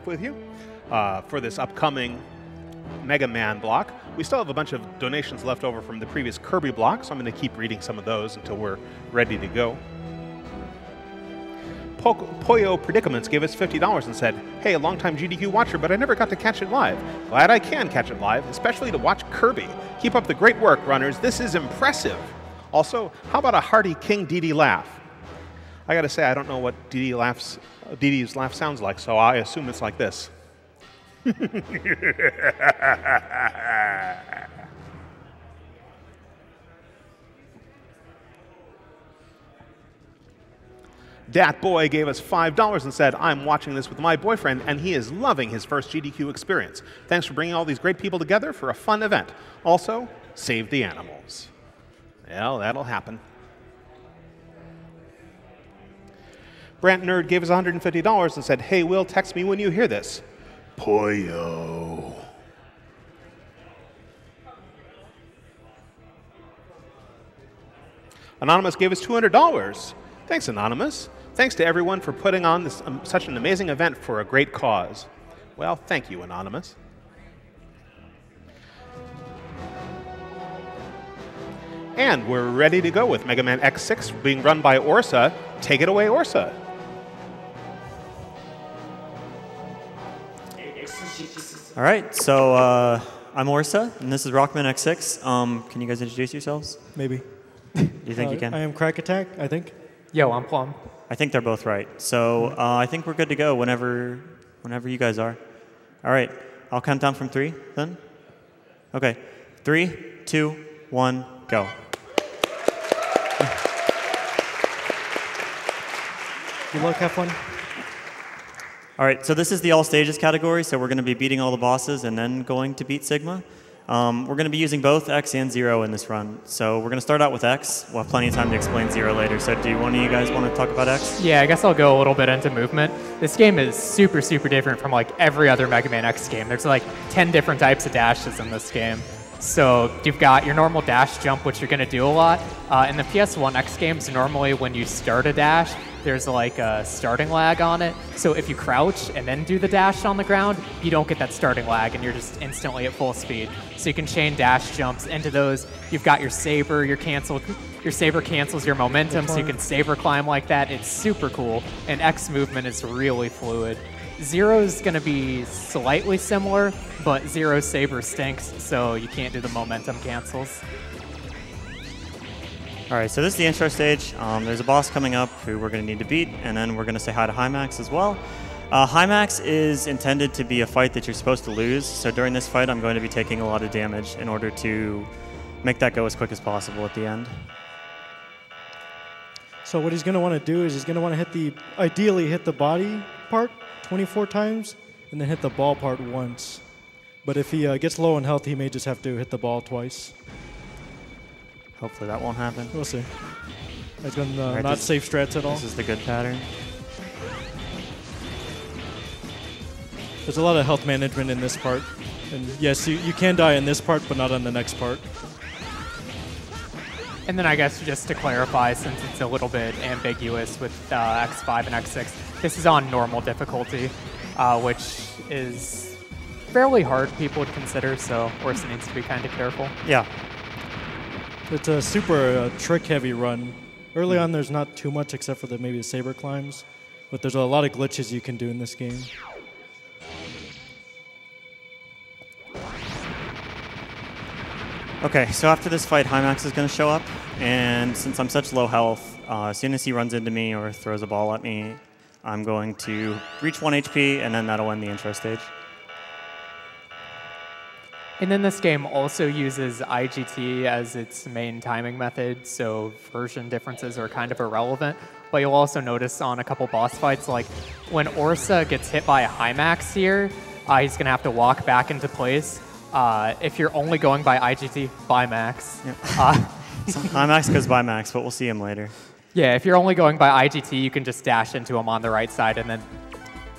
with you for this upcoming Mega Man block. We still have a bunch of donations left over from the previous Kirby block, so I'm going to keep reading some of those until we're ready to go. Poyo Predicaments gave us $50 and said, "Hey, a longtime GDQ watcher, but I never got to catch it live. Glad I can catch it live, especially to watch Kirby. Keep up the great work, runners. This is impressive. Also, how about a hearty King DD laugh?" I gotta say, I don't know what DD's laugh sounds like, so I assume it's like this. Dat Boy gave us $5 and said, "I'm watching this with my boyfriend, and he is loving his first GDQ experience. Thanks for bringing all these great people together for a fun event. Also, save the animals." Well, that'll happen. Brant Nerd gave us $150 and said, "Hey, Will, text me when you hear this. Poyo." Anonymous gave us $200. Thanks, Anonymous. Thanks to everyone for putting on this, such an amazing event for a great cause. Well, thank you, Anonymous. And we're ready to go with Mega Man X6 being run by Orsa. Take it away, Orsa. All right, so I'm Orsa, and this is Rockman X6. Can you guys introduce yourselves? Maybe. Do you think you can? I am Crack Attack, I think. Yo, I'm Plum. I think they're both right. So I think we're good to go whenever you guys are. All right, I'll count down from 3 then. Okay, 3, 2, 1, go. Good luck, have fun. All right, so this is the all stages category, so we're going to be beating all the bosses and then going to beat Sigma. We're going to be using both X and 0 in this run. So we're going to start out with X. We'll have plenty of time to explain 0 later. So do one of you guys want to talk about X? Yeah, I guess I'll go a little bit into movement. This game is super, super different from like every other Mega Man X game. There's like 10 different types of dashes in this game. So you've got your normal dash jump, which you're going to do a lot. In the PS1 X games, normally when you start a dash, there's like a starting lag on it. So if you crouch and then do the dash on the ground, you don't get that starting lag and you're just instantly at full speed. So you can chain dash jumps into those. You've got your saber, your saber cancels your momentum, so you can saber climb like that. It's super cool, and X movement is really fluid. Zero's going to be slightly similar, but Zero's saber stinks, so you can't do the momentum cancels. All right, so this is the intro stage. There's a boss coming up who we're going to need to beat, and then we're going to say hi to Hymax as well. Hymax is intended to be a fight that you're supposed to lose, so during this fight I'm going to be taking a lot of damage in order to make that go as quick as possible at the end. So what he's going to want to do is he's going to want to ideally hit the body part 24 times, and then hit the ball part once. But if he gets low in health, he may just have to hit the ball twice. Hopefully that won't happen. We'll see. He's going to right, not safe strats at all. This is the good pattern. There's a lot of health management in this part. And yes, you can die in this part, but not on the next part. And then I guess just to clarify, since it's a little bit ambiguous with X5 and X6, this is on normal difficulty, which is fairly hard, people would consider, so Orsa needs to be kind of careful. Yeah. It's a super trick-heavy run. Early on, there's not too much except for maybe the saber climbs, but there's a lot of glitches you can do in this game. Okay, so after this fight, Hymax is going to show up, and since I'm such low health, as soon as he runs into me or throws a ball at me, I'm going to reach 1 HP, and then that'll end the intro stage. And then this game also uses IGT as its main timing method, so version differences are kind of irrelevant. But you'll also notice on a couple boss fights, like when Orsa gets hit by a Hymax here, he's going to have to walk back into place. If you're only going by IGT, by Max. Yep. So Hymax goes by Max, but we'll see him later. Yeah, if you're only going by IGT, you can just dash into him on the right side, and then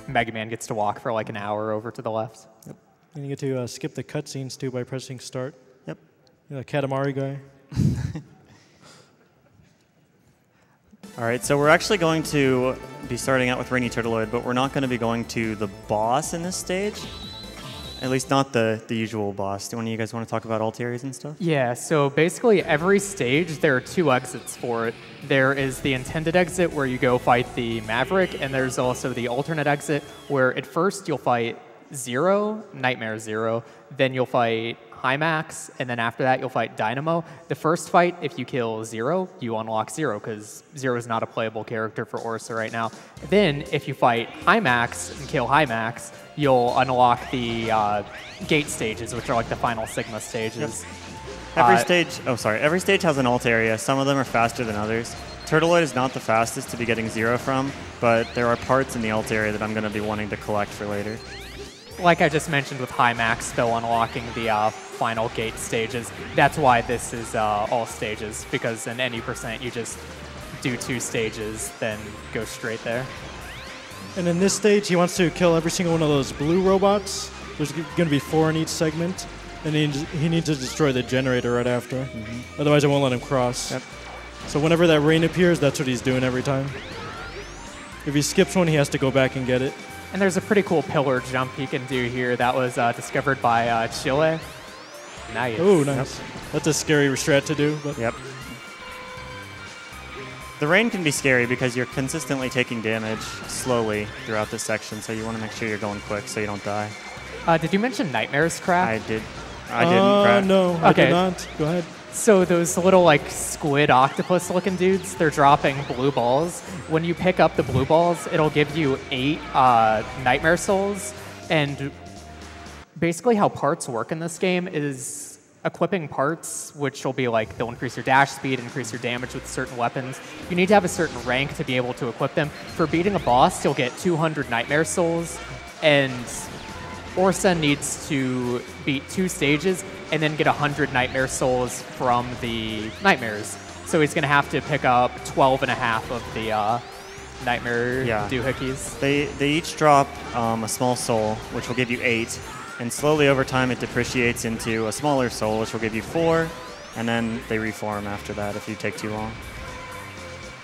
Mega Man gets to walk for like an hour over to the left. Yep. And you get to skip the cutscenes too by pressing start. Yep. You're a Katamari guy. All right, so we're actually going to be starting out with Rainy Turtleoid, but we're not going to be going to the boss in this stage. At least not the usual boss. Do one of you guys want to talk about alt-areas and stuff? Yeah, so basically every stage, there are 2 exits for it. There is the intended exit where you go fight the Maverick, and there's also the alternate exit where at first you'll fight Zero, Nightmare Zero, then you'll fight Hymax, and then after that you'll fight Dynamo. The first fight, if you kill Zero, you unlock Zero, because Zero is not a playable character for Orsa right now. Then, if you fight Hymax and kill Hymax, you'll unlock the gate stages, which are like the final Sigma stages. Yep. Every stage has an alt area. Some of them are faster than others. Turtleoid is not the fastest to be getting Zero from, but there are parts in the alt area that I'm going to be wanting to collect for later. Like I just mentioned with Hymax still unlocking the final gate stages, that's why this is all stages, because in any percent you just do 2 stages, then go straight there. And in this stage, he wants to kill every single one of those blue robots. There's going to be 4 in each segment, and he needs to destroy the generator right after. Otherwise, it won't let him cross. Yep. So whenever that rain appears, that's what he's doing every time. If he skips one, he has to go back and get it. And there's a pretty cool pillar jump he can do here that was discovered by Chile. Nice. Oh, nice. Yep. That's a scary strat to do. But Yep. The rain can be scary because you're consistently taking damage slowly throughout this section, so you want to make sure you're going quick so you don't die. Did you mention Nightmare's crack? I didn't crack. No, I did not. Go ahead. So those little like squid octopus looking dudes, they're dropping blue balls. When you pick up the blue balls, it'll give you 8 Nightmare Souls. And basically how parts work in this game is equipping parts, which will be like, they'll increase your dash speed, increase your damage with certain weapons. You need to have a certain rank to be able to equip them. For beating a boss, you'll get 200 Nightmare Souls, and Orsa needs to beat 2 stages and then get 100 Nightmare Souls from the Nightmares. So he's going to have to pick up 12 and a half of the Nightmare doohickeys. They each drop a small soul, which will give you 8, and slowly over time it depreciates into a smaller soul, which will give you 4, and then they reform after that if you take too long.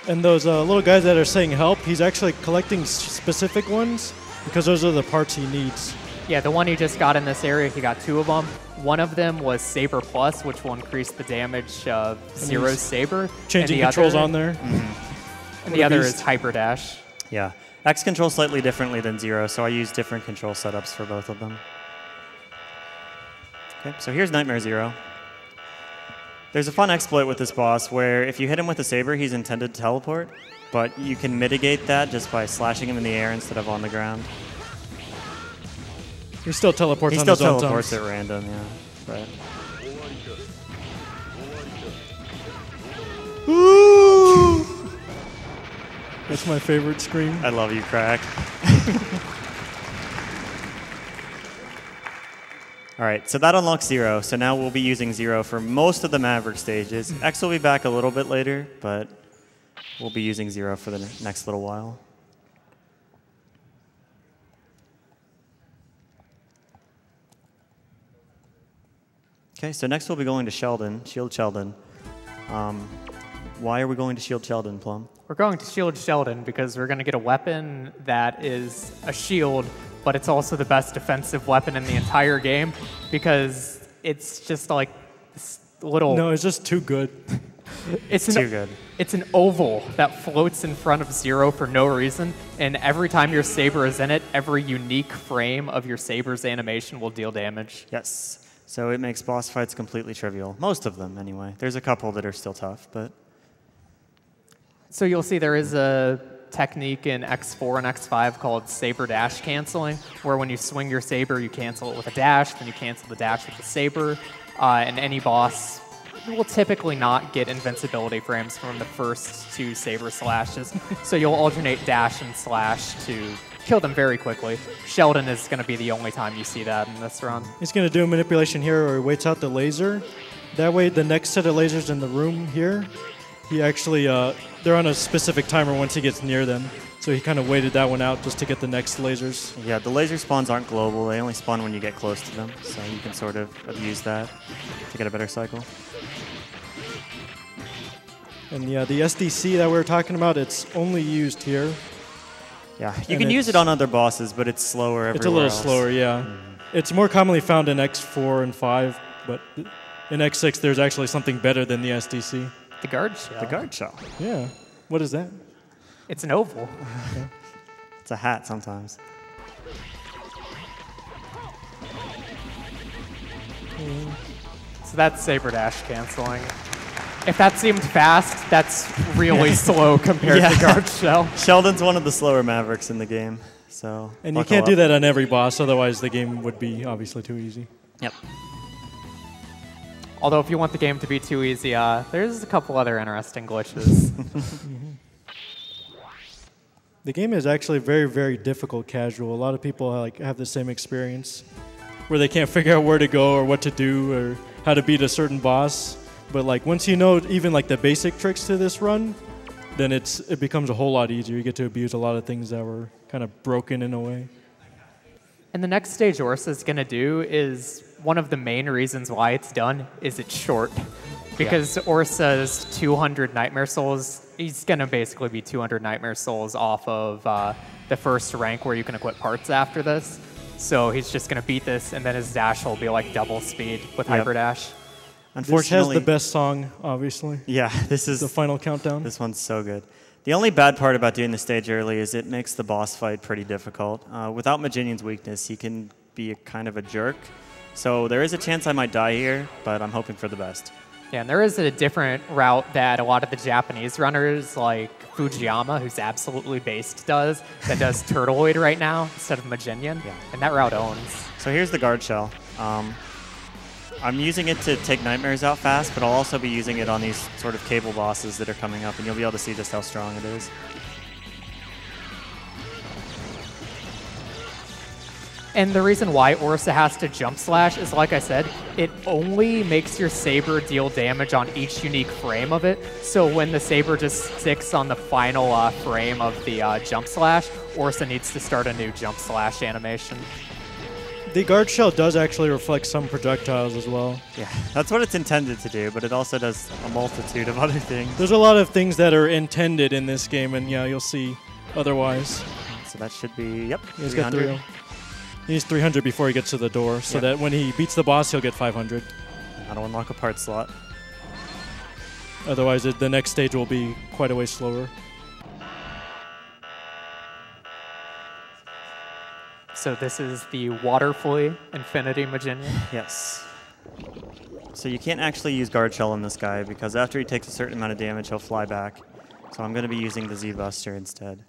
And those little guys that are saying help, he's actually collecting specific ones because those are the parts he needs. Yeah, the one he just got in this area, he got 2 of them. One of them was Saber Plus, which will increase the damage of Zero's Saber. Changing controls on there. And the other is Hyper Dash. Yeah. X controls slightly differently than Zero, so I use different control setups for both of them. Okay, so here's Nightmare Zero. There's a fun exploit with this boss where if you hit him with a saber, he's intended to teleport, but you can mitigate that just by slashing him in the air instead of on the ground. He still teleports He on still his own teleports times. at random, yeah. But Ooh! That's my favorite scream. I love you, Crack. All right, so that unlocks Zero. So now we'll be using Zero for most of the Maverick stages. X will be back a little bit later, but we'll be using Zero for the next little while. Okay, so next we'll be going to Sheldon, Shield Sheldon. Why are we going to Shield Sheldon, Plum? We're going to Shield Sheldon because we're going to get a weapon that is a shield, but it's also the best defensive weapon in the entire game because it's just like this little... No, it's just too good. It's too good. It's an oval that floats in front of Zero for no reason, and every time your saber is in it, every unique frame of your saber's animation will deal damage. Yes. So it makes boss fights completely trivial. Most of them, anyway. There's a couple that are still tough, but... So you'll see there is a technique in X4 and X5 called saber dash canceling, where when you swing your saber, you cancel it with a dash, then you cancel the dash with the saber, and any boss will typically not get invincibility frames from the first 2 saber slashes. So you'll alternate dash and slash to kill them very quickly. Sheldon is going to be the only time you see that in this run. He's going to do a manipulation here where he waits out the laser. That way, the next set of lasers in the room here, he actually, they're on a specific timer once he gets near them. So he kind of waited that one out just to get the next lasers. Yeah, the laser spawns aren't global. They only spawn when you get close to them. So you can sort of abuse that to get a better cycle. And yeah, the SDC that we were talking about, it's only used here. Yeah, you can use it on other bosses, but it's slower everywhere It's a little else. slower, yeah. It's more commonly found in X4 and 5, but in X6 there's actually something better than the SDC. The guard shell. The guard shell. Yeah. What is that? It's an oval. It's a hat sometimes. So that's Saber Dash canceling. If that seemed fast, that's really slow compared to guard shell. Sheldon's one of the slower Mavericks in the game, so. And you can't do that on every boss, otherwise the game would be obviously too easy. Yep. Although if you want the game to be too easy, there's a couple other interesting glitches. The game is actually very, very difficult casual. A lot of people have the same experience where they can't figure out where to go or what to do or how to beat a certain boss. But once you know even the basic tricks to this run, then it becomes a whole lot easier. You get to abuse a lot of things that were kind of broken in a way. And the next stage Orsa is going to do is one of the main reasons why it's done is it's short. Because Orsa's 200 Nightmare Souls, he's going to basically be 200 Nightmare Souls off of the first rank where you can equip parts after this. So he's just going to beat this, and then his dash will be double speed with Hyper Dash. Unfortunately, this has the best song, obviously. Yeah, this is the final countdown. This one's so good. The only bad part about doing the stage early is it makes the boss fight pretty difficult. Without Maginian's weakness, he can be kind of a jerk. So there is a chance I might die here, but I'm hoping for the best. Yeah, and there is a different route that a lot of the Japanese runners, like Fujiyama, who's absolutely based, that does Turtleoid right now instead of Maginian, and that route owns. So here's the guard shell. I'm using it to take nightmares out fast, but I'll also be using it on these sort of cable bosses that are coming up, and you'll be able to see just how strong it is. And the reason why Orsa has to jump slash is, like I said, it only makes your saber deal damage on each unique frame of it. So when the saber just sticks on the final frame of the jump slash, Orsa needs to start a new jump slash animation. The guard shell does actually reflect some projectiles as well. Yeah, that's what it's intended to do, but it also does a multitude of other things. There's a lot of things that are intended in this game, and yeah, you'll see otherwise. So that should be, yep, He's got 300. He needs 300 before he gets to the door, so that when he beats the boss, he'll get 500. I don't unlock a part slot. Otherwise, the next stage will be quite a way slower. So this is the Water Flea Infinity Maginian? Yes. So you can't actually use guard shell on this guy because after he takes a certain amount of damage, he'll fly back. So I'm going to be using the Z-Buster instead.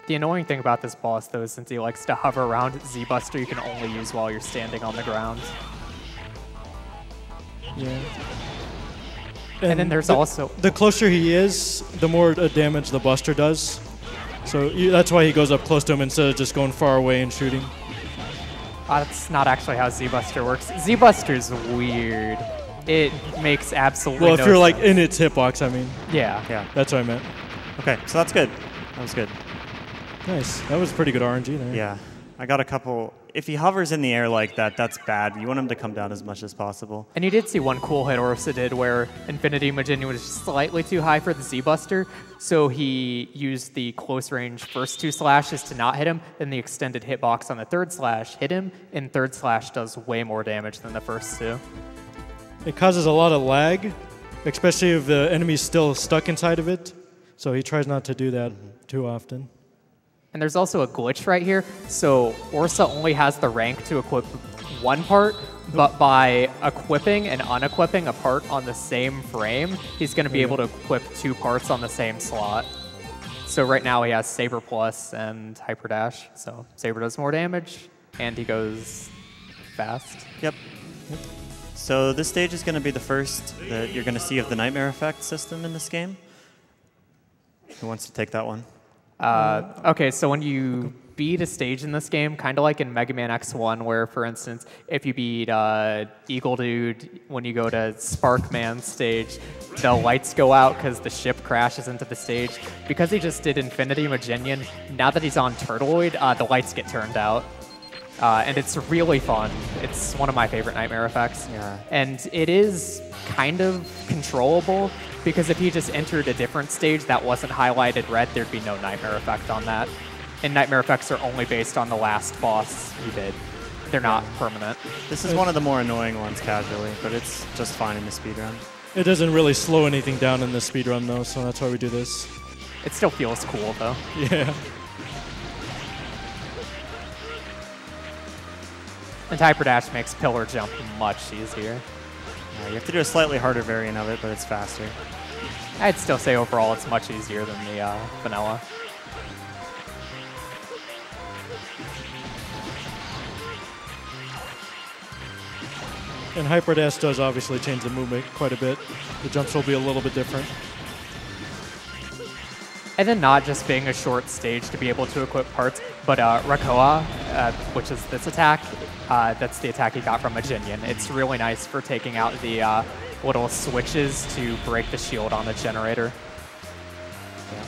The annoying thing about this boss, though, is since he likes to hover around, Z-Buster you can only use while you're standing on the ground. Yeah. And then there's also... The closer he is, the more damage the Buster does. So that's why he goes up close to him instead of just going far away and shooting. That's not actually how Z-Buster works. Z-Buster's weird. It makes absolutely no sense. Well, if you're sense. in its hitbox, I mean. Yeah. That's what I meant. Okay, so that's good. That was good. Nice. That was pretty good RNG there. Yeah. I got a couple. If he hovers in the air like that, that's bad. You want him to come down as much as possible. And you did see one cool hit Orsa did where Infinity Maginian was slightly too high for the Z-Buster, so he used the close range first 2 slashes to not hit him, then the extended hitbox on the 3rd slash hit him, and 3rd slash does way more damage than the first 2. It causes a lot of lag, especially if the enemy's still stuck inside of it, so he tries not to do that too often. And there's also a glitch right here. So Orsa only has the rank to equip one part, but by equipping and unequipping a part on the same frame, he's going to be able to equip 2 parts on the same slot. So right now he has Saber Plus and Hyper Dash. So Saber does more damage, and he goes fast. Yep. So this stage is going to be the first that you're going to see of the Nightmare Effect system in this game. Who wants to take that one? Okay, so when you beat a stage in this game, kind of like in Mega Man X1, where, for instance, if you beat Eagle Dude, when you go to Sparkman stage, the lights go out because the ship crashes into the stage. Because he just did Infinity Maginian, now that he's on Turtleoid, the lights get turned out. and it's really fun. It's one of my favorite nightmare effects. Yeah. And it is kind of controllable, because if you just entered a different stage that wasn't highlighted red, there'd be no nightmare effect on that. And nightmare effects are only based on the last boss you did. They're not permanent. This is one of the more annoying ones casually, but it's just fine in the speedrun. It doesn't really slow anything down in the speedrun, though, so that's why we do this. It still feels cool, though. Yeah. And hyperdash makes pillar jump much easier. Yeah, you have to do a slightly harder variant of it, but it's faster. I'd still say overall it's much easier than the vanilla. And hyperdash does obviously change the movement quite a bit. The jumps will be a little bit different. And then not just being a short stage to be able to equip parts, but Rakoa, which is this attack, that's the attack he got from a Jinyan. It's really nice for taking out the little switches to break the shield on the generator. Yeah.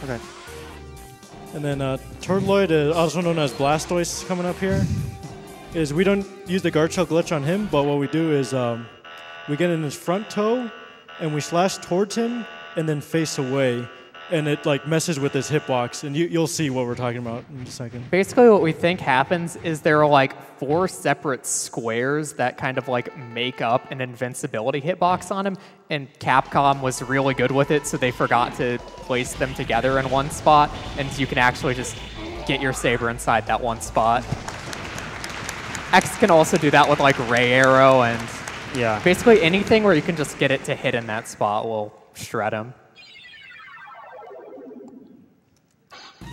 Okay. And then Turtloid, also known as Blastoise, coming up here. Is we don't use the guard shell glitch on him, but what we do is we get in his front toe and we slash towards him and then face away, and it like messes with his hitbox, and you'll see what we're talking about in a second. Basically what we think happens is there are like 4 separate squares that kind of like make up an invincibility hitbox on him, and Capcom was really good with it, so they forgot to place them together in one spot, and you can actually just get your saber inside that one spot. X can also do that with like Ray Arrow, and Yeah. basically anything where you can just get it to hit in that spot will shred him.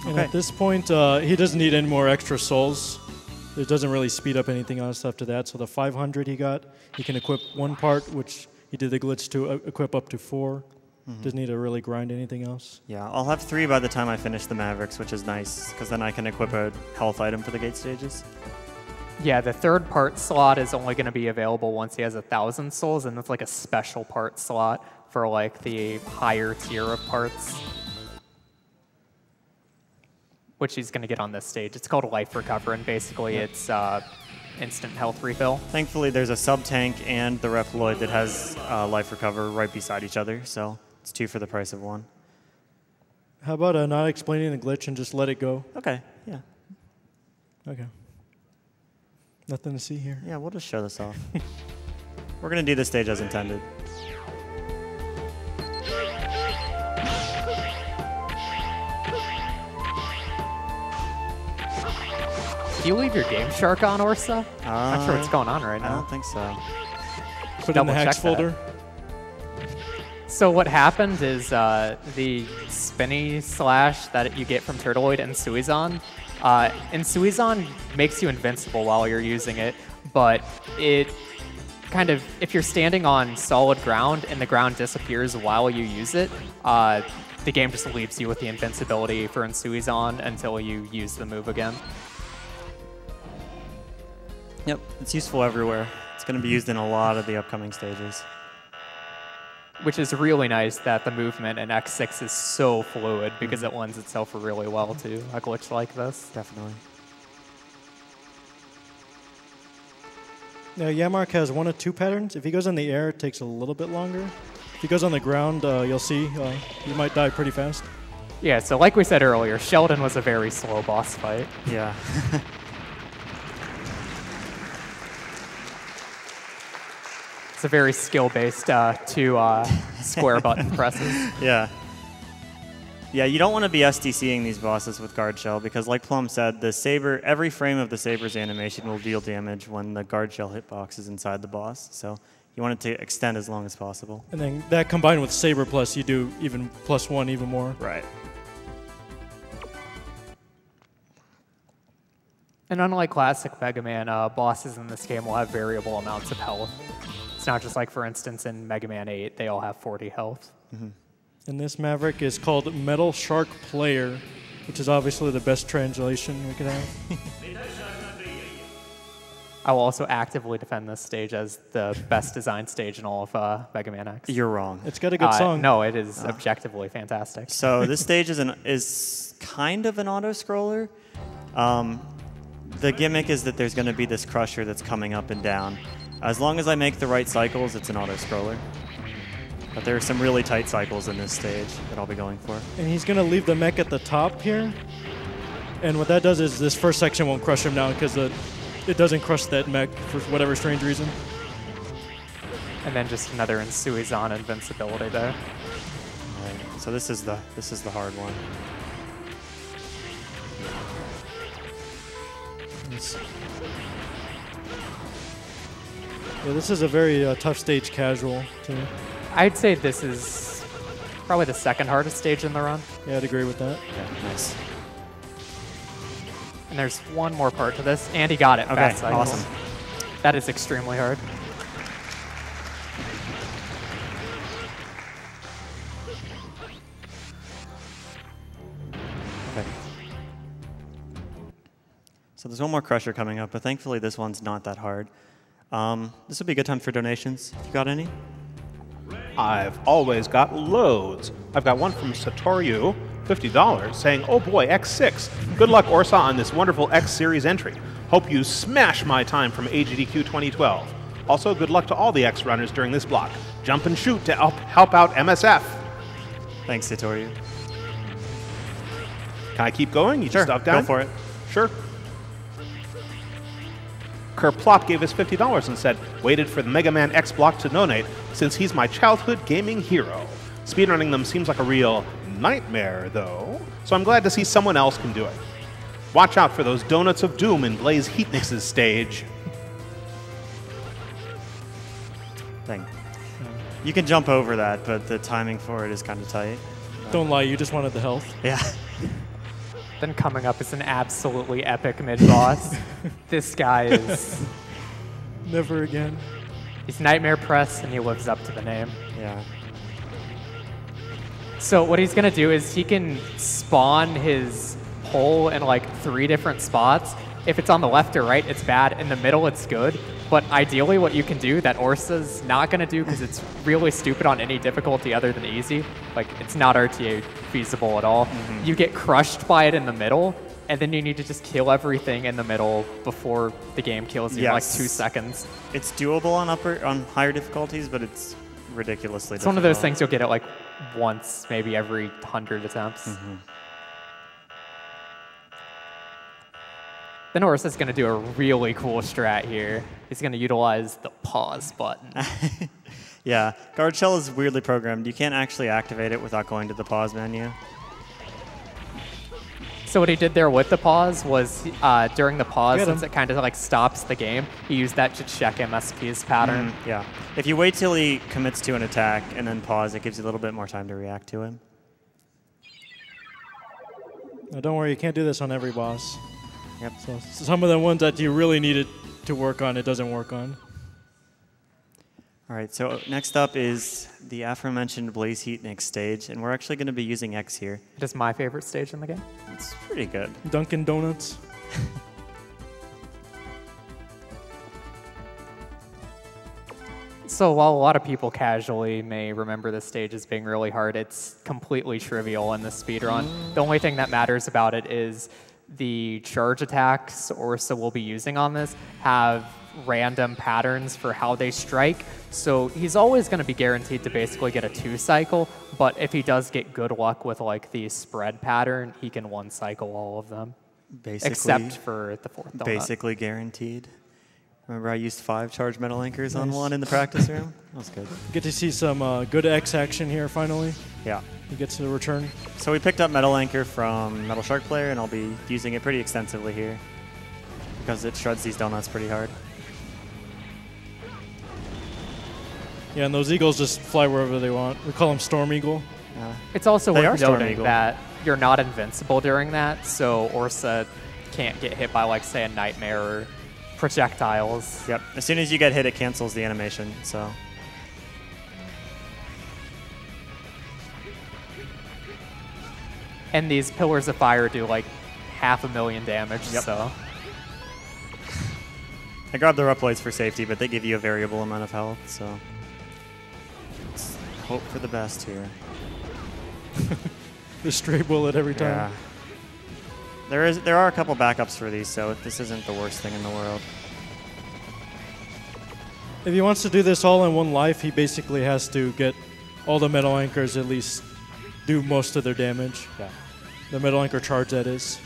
And at this point, he doesn't need any more extra souls. It doesn't really speed up anything else after that. So the 500 he got, he can equip one part, which he did the glitch to equip up to 4. Doesn't need to really grind anything else. Yeah, I'll have 3 by the time I finish the Mavericks, which is nice, because then I can equip a health item for the gate stages. Yeah, the 3rd part slot is only going to be available once he has 1,000 souls, and it's like a special part slot for like the higher tier of parts, which he's going to get on this stage. It's called Life Recover, and basically it's instant health refill. Thankfully, there's a sub-tank and the Reploid that has Life Recover right beside each other, so it's 2 for the price of 1. How about not explaining the glitch and just let it go? Okay, yeah. Okay. Nothing to see here. Yeah, we'll just show this off. We're going to do this stage as intended. Do you leave your Game Shark on, Orsa? I'm not sure what's going on right I now. don't think so. Put it in the hacks folder. So what happened is the spinny slash that you get from Turtloid and Suizan, makes you invincible while you're using it, but it kind of, if you're standing on solid ground and the ground disappears while you use it, the game just leaves you with the invincibility for Suizan until you use the move again. Yep, it's useful everywhere. It's going to be used in a lot of the upcoming stages. Which is really nice that the movement in X6 is so fluid, because it lends itself really well to a glitch like this. Definitely. Now, Yamark has 1 of 2 patterns. If he goes in the air, it takes a little bit longer. If he goes on the ground, you'll see he might die pretty fast. Yeah, so like we said earlier, Sheldon was a very slow boss fight. Yeah. It's a very skill-based 2 square button presses. Yeah. Yeah, you don't want to be SDCing these bosses with guard shell, because like Plum said, the saber, every frame of the saber's animation will deal damage when the guard shell hitbox is inside the boss. So you want it to extend as long as possible. And then that combined with Saber Plus, you do even +1 even more. Right. And unlike classic Mega Man, bosses in this game will have variable amounts of health. It's not just like, for instance, in Mega Man 8, they all have 40 health. And this Maverick is called Metal Shark Player, which is obviously the best translation we could have. I will also actively defend this stage as the best designed stage in all of Mega Man X. You're wrong. It's got a good song. No, it is objectively fantastic. So this stage is kind of an auto-scroller. The gimmick is that there's going to be this crusher that's coming up and down. As long as I make the right cycles, it's an auto-scroller. But there are some really tight cycles in this stage that I'll be going for. And he's going to leave the mech at the top here. And what that does is this first section won't crush him down because it doesn't crush that mech for whatever strange reason. And then just another Insuizan invincibility there. All right, so this is the hard one. Yeah, this is a very tough stage casual too. I'd say this is probably the second hardest stage in the run. Yeah, I'd agree with that. Yeah, nice. And there's one more part to this, and he got it. Okay, fast cycles. awesome. That is extremely hard. Okay. So there's one more crusher coming up, but thankfully this one's not that hard. This would be a good time for donations. If you got any? I've always got loads. I've got one from Satoryu, $50, saying, "Oh boy, X6. Good luck, Orsa, on this wonderful X Series entry. Hope you smash my time from AGDQ 2012. Also, good luck to all the X runners during this block. Jump and shoot to help out MSF." Thanks, Satoryu. Can I keep going? You Sure, just stuck down? go for it. Sure. Kerplop gave us $50 and said, "Waited for the Mega Man X block to donate since he's my childhood gaming hero. Speedrunning them seems like a real nightmare, though, so I'm glad to see someone else can do it. Watch out for those donuts of doom in Blaze Heatnix's stage." Thing. You can jump over that, but the timing for it is kind of tight. Don't lie, you just wanted the health. Yeah. Then coming up is an absolutely epic mid-boss. This guy is... Never again. He's Nightmare Press, and he lives up to the name. Yeah. So what he's going to do is he can spawn his pole in like 3 different spots. If it's on the left or right, it's bad. In the middle, it's good. But ideally, what you can do that Orsa's not going to do, because it's really stupid on any difficulty other than easy, like it's not RTA feasible at all, you get crushed by it in the middle, and then you need to just kill everything in the middle before the game kills you in like 2 seconds. It's doable on higher difficulties, but it's ridiculously It's one of those things you'll get it like once, maybe every 100 attempts. Then Orsa's going to do a really cool strat here. He's going to utilize the pause button. Yeah, Guard Shell is weirdly programmed. You can't actually activate it without going to the pause menu. So what he did there with the pause was during the pause, since it kind of like stops the game, he used that to check MSP's pattern. Yeah. If you wait till he commits to an attack and then pause, it gives you a little bit more time to react to him. Now, don't worry, you can't do this on every boss. Yep. So some of the ones that you really needed to work on, it doesn't work on. All right, so next up is the aforementioned Blaze Heatnix stage, and we're actually going to be using X here. It is my favorite stage in the game. It's pretty good. Dunkin' Donuts. So while a lot of people casually may remember this stage as being really hard, it's completely trivial in the speedrun. The only thing that matters about it is the charge attacks Orsa will be using on this have random patterns for how they strike. So he's always going to be guaranteed to basically get a 2-cycle, but if he does get good luck with like the spread pattern, he can 1-cycle all of them. Basically, except for the 4th donut. Basically guaranteed. Remember I used 5 charge metal anchors on one in the practice room? That was good. Get to see some good X action here finally. Yeah. He gets to return. So we picked up Metal Anchor from Metal Shark Player, and I'll be using it pretty extensively here because it shreds these donuts pretty hard. Yeah, and those eagles just fly wherever they want. We call them Storm Eagle. It's also They are worth Storm noting Eagle. that you're not invincible during that, so Orsa can't get hit by, like, say, a nightmare or projectiles. Yep. As soon as you get hit, it cancels the animation, so. And these pillars of fire do, like, 500,000 damage, so. I grabbed the Reploids for safety, but they give you a variable amount of health, so. Let's hope for the best here. The stray bullet every time. Yeah. There are a couple backups for these, so this isn't the worst thing in the world. If he wants to do this all in one life, he basically has to get all the metal anchors at least do most of their damage. Yeah. The metal anchor charge, that is.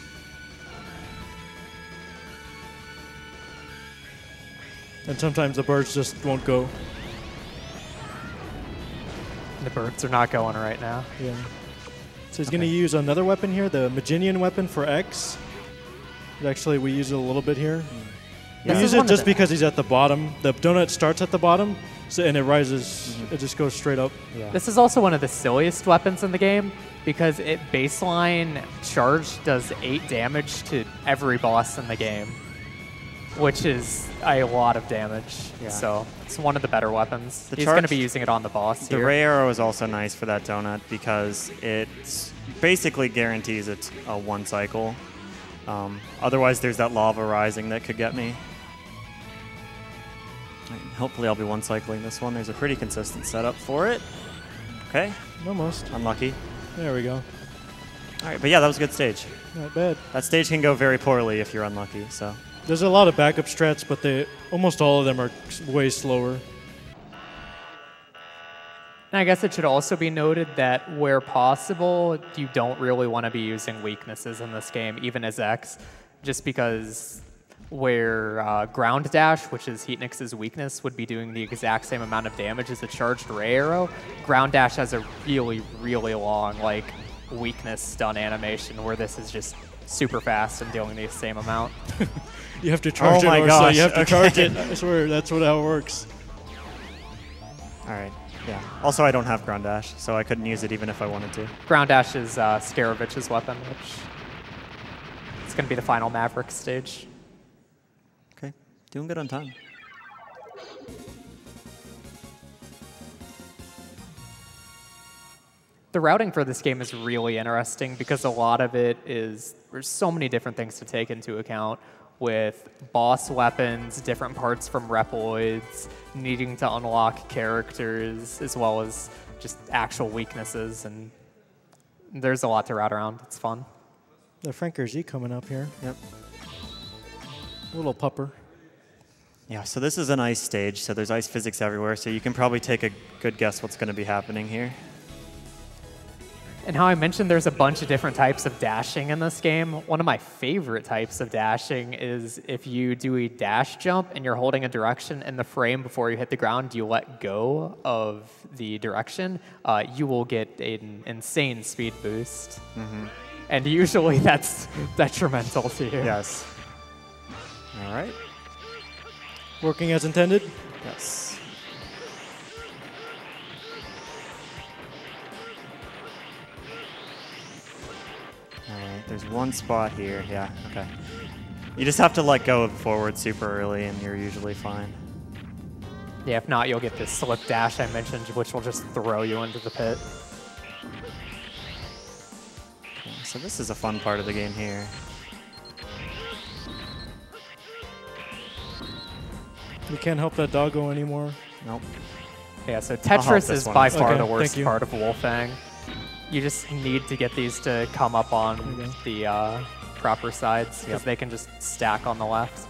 And sometimes the birds just won't go. The birds are not going right now. Yeah. So he's going to use another weapon here, the Maginian weapon for X. Actually, we use it a little bit here. Yeah. We use it just because he's at the bottom. The donut starts at the bottom, and it rises. It just goes straight up. Yeah. This is also one of the silliest weapons in the game because it baseline charge does 8 damage to every boss in the game, which is a lot of damage. Yeah. So it's one of the better weapons. He's going to be using it on the boss here. The ray arrow is also nice for that donut because it basically guarantees it's a 1 cycle. Otherwise, there's that lava rising that could get me. Hopefully, I'll be 1 cycling this one. There's a pretty consistent setup for it. Okay. Almost. Unlucky. There we go. All right, but yeah, that was a good stage. Not bad. That stage can go very poorly if you're unlucky, so. There's a lot of backup strats, but almost all of them are way slower. And I guess it should also be noted that where possible, you don't really want to be using weaknesses in this game, even as X, just because where ground dash, which is Heatnix's weakness, would be doing the exact same amount of damage as a charged ray arrow, ground dash has a really, really long weakness stun animation where this is just super fast and doing the same amount. You have to charge it, my gosh. You have to charge it. I swear, that's how it works. All right. Yeah. Also, I don't have ground dash, so I couldn't use it even if I wanted to. Ground dash is Skarovich's weapon, which is going to be the final Maverick stage. Okay. Doing good on time. The routing for this game is really interesting because a lot of it is, there's so many different things to take into account with boss weapons, different parts from Reploids, needing to unlock characters, as well as just actual weaknesses, and there's a lot to route around. It's fun. The Franker Z coming up here. Yep. Little pupper. Yeah, so this is an ice stage, so there's ice physics everywhere, so you can probably take a good guess what's going to be happening here. And how I mentioned there's a bunch of different types of dashing in this game. One of my favorite types of dashing is if you do a dash jump and you're holding a direction in the frame before you hit the ground, you let go of the direction, you will get an insane speed boost. Mm-hmm. And usually that's detrimental to you. Yes. All right. Working as intended? Yes. All right, there's one spot here. Yeah, okay. You just have to let go of forward super early, and you're usually fine. Yeah, if not, you'll get this slip dash I mentioned, which will just throw you into the pit. Okay, so this is a fun part of the game here. You can't help that doggo anymore. Nope. Yeah, so Tetris is by far the worst thank you. part of Wolfang. You just need to get these to come up on the proper sides because they can just stack on the left.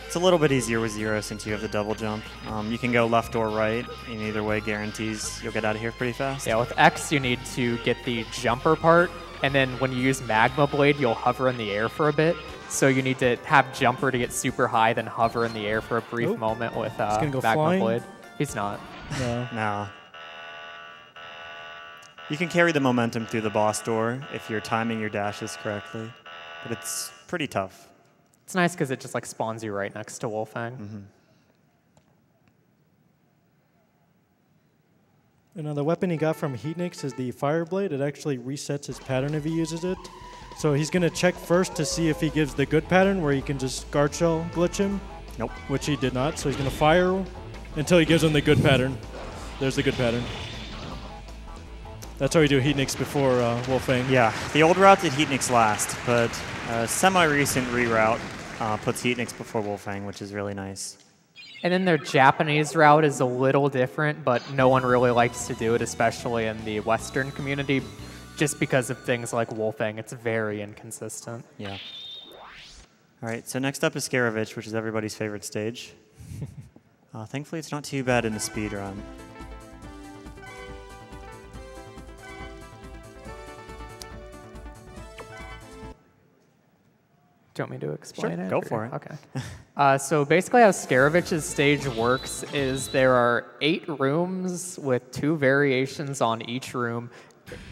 It's a little bit easier with Zero since you have the double jump. You can go left or right, and either way guarantees you'll get out of here pretty fast. Yeah, with X you need to get the jumper part, and then when you use Magma Blade, you'll hover in the air for a bit. So you need to have jumper to get super high, then hover in the air for a brief moment with Magma Blade. He's not. No. No. You can carry the momentum through the boss door if you're timing your dashes correctly, but it's pretty tough. It's nice because it just spawns you right next to Wolfang. Mm-hmm. And the weapon he got from Heatnix is the Fire Blade. It actually resets his pattern if he uses it. So he's going to check first to see if he gives the good pattern where you can just guard shell glitch him. Nope. Which he did not. So he's going to fire until he gives him the good pattern. There's the good pattern. That's how we do Heatnix before Wolfang. Yeah, the old route did Heatnix last, but semi-recent reroute puts Heatnix before Wolfang, which is really nice. And then their Japanese route is a little different, but no one really likes to do it, especially in the Western community, just because of things like wolfing. It's very inconsistent. Yeah. All right, so next up is Scaravich, which is everybody's favorite stage. Thankfully, it's not too bad in the speed run. Do you want me to explain Sure, it? go for it. Okay. So basically how Scaravich's stage works is there are 8 rooms with 2 variations on each room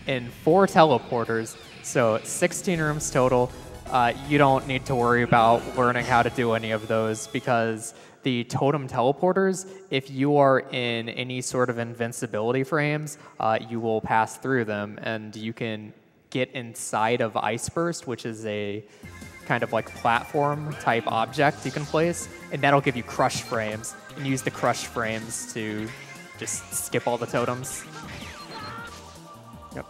and 4 teleporters, so 16 rooms total. You don't need to worry about learning how to do any of those because the totem teleporters, if you are in any sort of invincibility frames, you will pass through them and you can get inside of Ice Burst, which is a kind of like platform type object you can place, and that'll give you crush frames, and use the crush frames to just skip all the totems. Yep.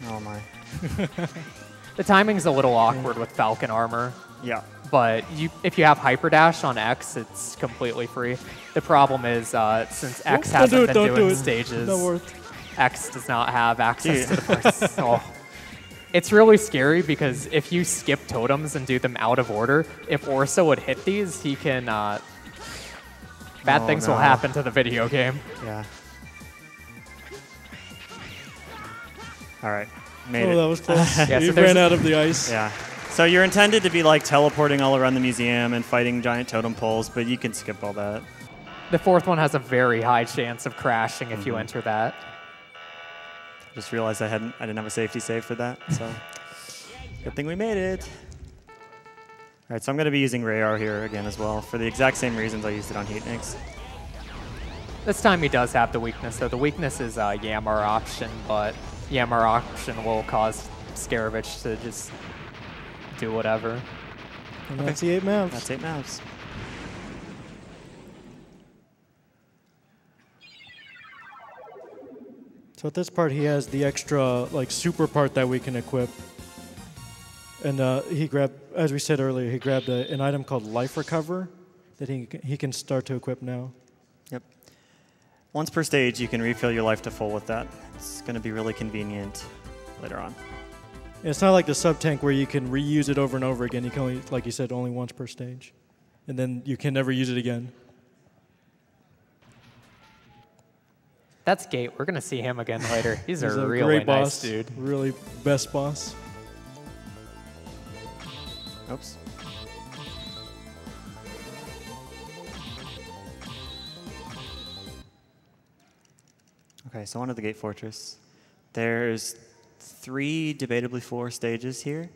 Oh my. The timing's a little awkward with Falcon armor, Yeah. but if you have Hyper Dash on X, it's completely free. The problem is since X hasn't been doing stages, Not worth. X does not have access to the first. Oh. It's really scary because if you skip totems and do them out of order, if Orsa would hit these, he can. Bad things will happen to the video game. Yeah. All right. Made it. Oh, that was close. Yeah, You so ran out of the ice. Yeah. So you're intended to be like teleporting all around the museum and fighting giant totem poles, but you can skip all that. The 4th one has a very high chance of crashing if you enter that. Just realized I didn't have a safety save for that, so good thing we made it. All right, so I'm going to be using Rayar here again as well for the exact same reasons I used it on Heatniks. This time he does have the weakness, though. The weakness is Yammer option, but Yammer option will cause Scaravich to just do whatever. And that's the 8 maps. That's 8 maps. So at this part, he has the extra like super part that we can equip. And he grabbed, as we said earlier, he grabbed an item called Life Recover that he can start to equip now. Yep. Once per stage, you can refill your life to full with that. It's going to be really convenient later on. And it's not like the sub tank where you can reuse it over and over again. You can only, like you said, only once per stage, and then you can never use it again. That's Gate. We're going to see him again later. He's a great really boss, nice dude. Really best boss. Oops. Okay, so on to the Gate Fortress. There's 3, debatably 4 stages here,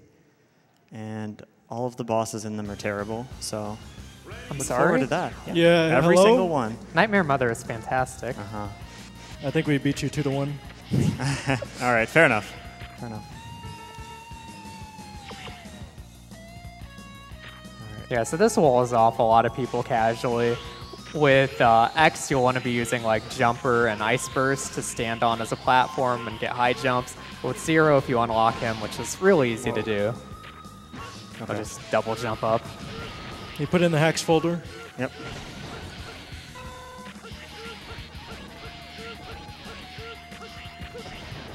and all of the bosses in them are terrible, so I'm look sorry? forward to that. Yeah, Every hello? single one. Nightmare Mother is fantastic. Uh-huh. I think we beat you 2-1. All right, fair enough. Fair enough. Yeah, so this walls off a lot of people casually. With X, you'll want to be using like Jumper and Ice Burst to stand on as a platform and get high jumps. But with Zero, if you unlock him, which is really easy to do, Okay. I'll just double jump up. You put in the hacks folder. Yep.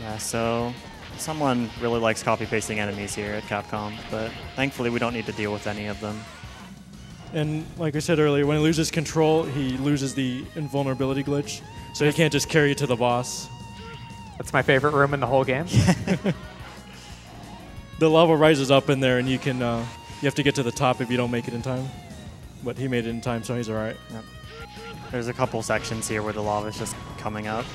Yeah, so someone really likes copy-pasting enemies here at Capcom, but thankfully we don't need to deal with any of them. And like I said earlier, when he loses control, he loses the invulnerability glitch. So he can't just carry it to the boss. That's my favorite room in the whole game. The lava rises up in there, and you can you have to get to the top if you don't make it in time. But he made it in time, so he's all right. Yep. There's a couple sections here where the lava is just coming up.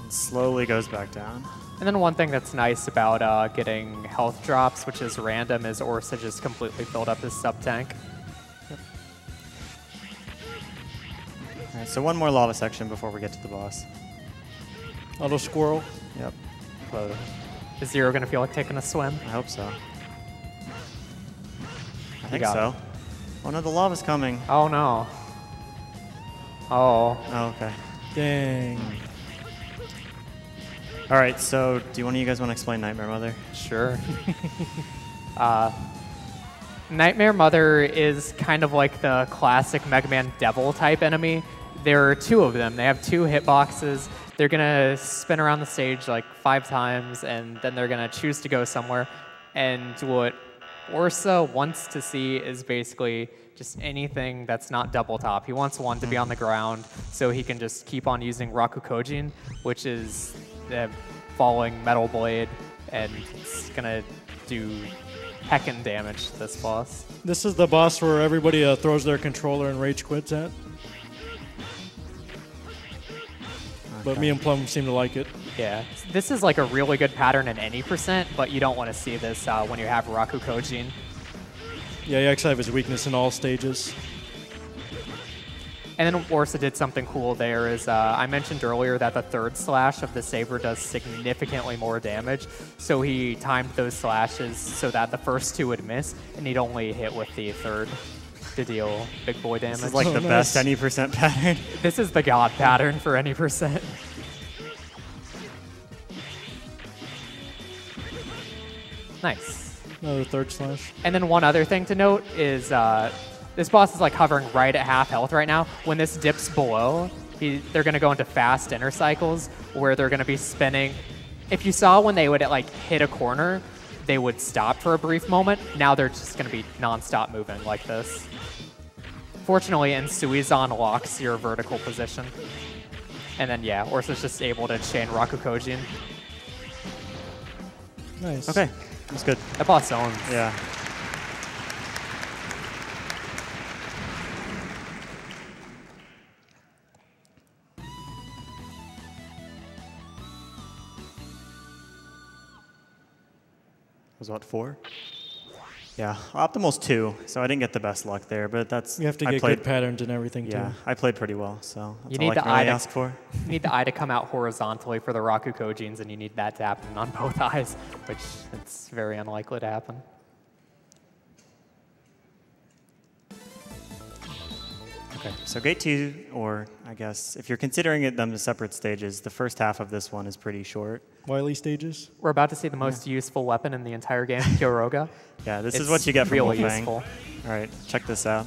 And slowly goes back down. And then one thing that's nice about getting health drops, which is random, is Orsa just completely filled up his sub-tank. All right, so one more lava section before we get to the boss. Auto squirrel. Yep. Is Zero going to feel like taking a swim? I hope so. I think got so. it. Oh no, the lava's coming. Oh, no. Oh. Oh, okay. Dang. All right, so do one of you guys want to explain Nightmare Mother? Sure. Nightmare Mother is kind of like the classic Mega Man Devil type enemy. There are 2 of them. They have 2 hitboxes. They're going to spin around the stage like 5 times, and then they're going to choose to go somewhere. And what Orsa wants to see is basically just anything that's not double top. He wants one to be on the ground so he can just keep on using Rakukojin, which is the falling metal blade, and it's going to do heckin' damage to this boss. This is the boss where everybody throws their controller and rage quits at. But me and Plum seem to like it. Yeah, this is like a really good pattern in any percent, but you don't want to see this when you have Rakukojin. Yeah, he actually have his weakness in all stages. And then Orsa did something cool there is, I mentioned earlier that the 3rd slash of the saber does significantly more damage, so he timed those slashes so that the first 2 would miss, and he'd only hit with the 3rd to deal big boy damage. This is like the best any percent pattern. This is the god pattern for any percent. Nice. Another 3rd slash. And then one other thing to note is this boss is like hovering right at half health right now. When this dips below, they're going to go into fast inner cycles where they're going to be spinning. If you saw when they would like hit a corner, they would stop for a brief moment. Now they're just going to be non-stop moving like this. Fortunately, Suizan locks your vertical position. And then, yeah, Orsa's just able to chain Rakukojin. Nice. Okay, that's good. That boss owns. Yeah. Was what, 4? Yeah, optimal's 2, so I didn't get the best luck there, but that's. You have to get good patterns and everything too. Yeah, I played pretty well, so that's you all need I can really ask for. You need the eye to come out horizontally for the Rakukojins, and you need that to happen on both eyes, which it's very unlikely to happen. Okay, so gate 2, or I guess if you're considering them as separate stages, the first half of this one is pretty short. Wily stages. We're about to see the most useful weapon in the entire game, Kyoroga. Yeah, this is what you get from really Wolfang. useful. All right, check this out.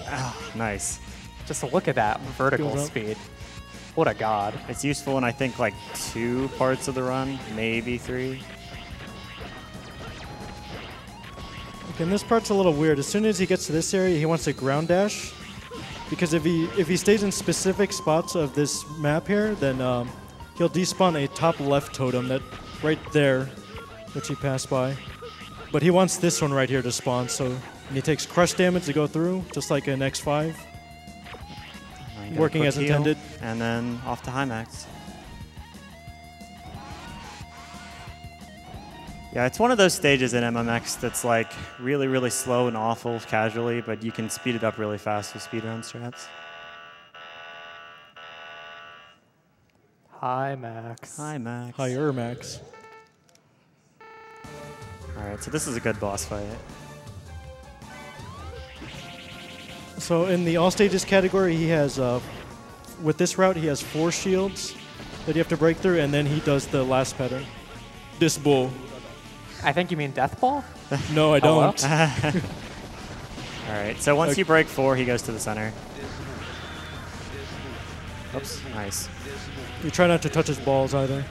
Oh, nice. Just look at that vertical speed. What a god. It's useful in, I think, like 2 parts of the run, maybe 3. Okay, and this part's a little weird. As soon as he gets to this area, he wants to ground dash. Because if he stays in specific spots of this map here, then he'll despawn a top left totem that right there, which he passed by. But he wants this one right here to spawn, so and he takes crush damage to go through, just like an X5. Working as intended. And then off to high max. Yeah, it's one of those stages in MMX that's like really, really slow and awful casually, but you can speed it up really fast with speedrun strats. High max. High max. Higher max. All right, so this is a good boss fight. So in the all stages category, he has, with this route, he has 4 shields that you have to break through, and then he does the last pattern. This bull. I think you mean Death Ball? No, I don't. All right, so once you break 4, he goes to the center. Oops, nice. You try not to touch his balls either.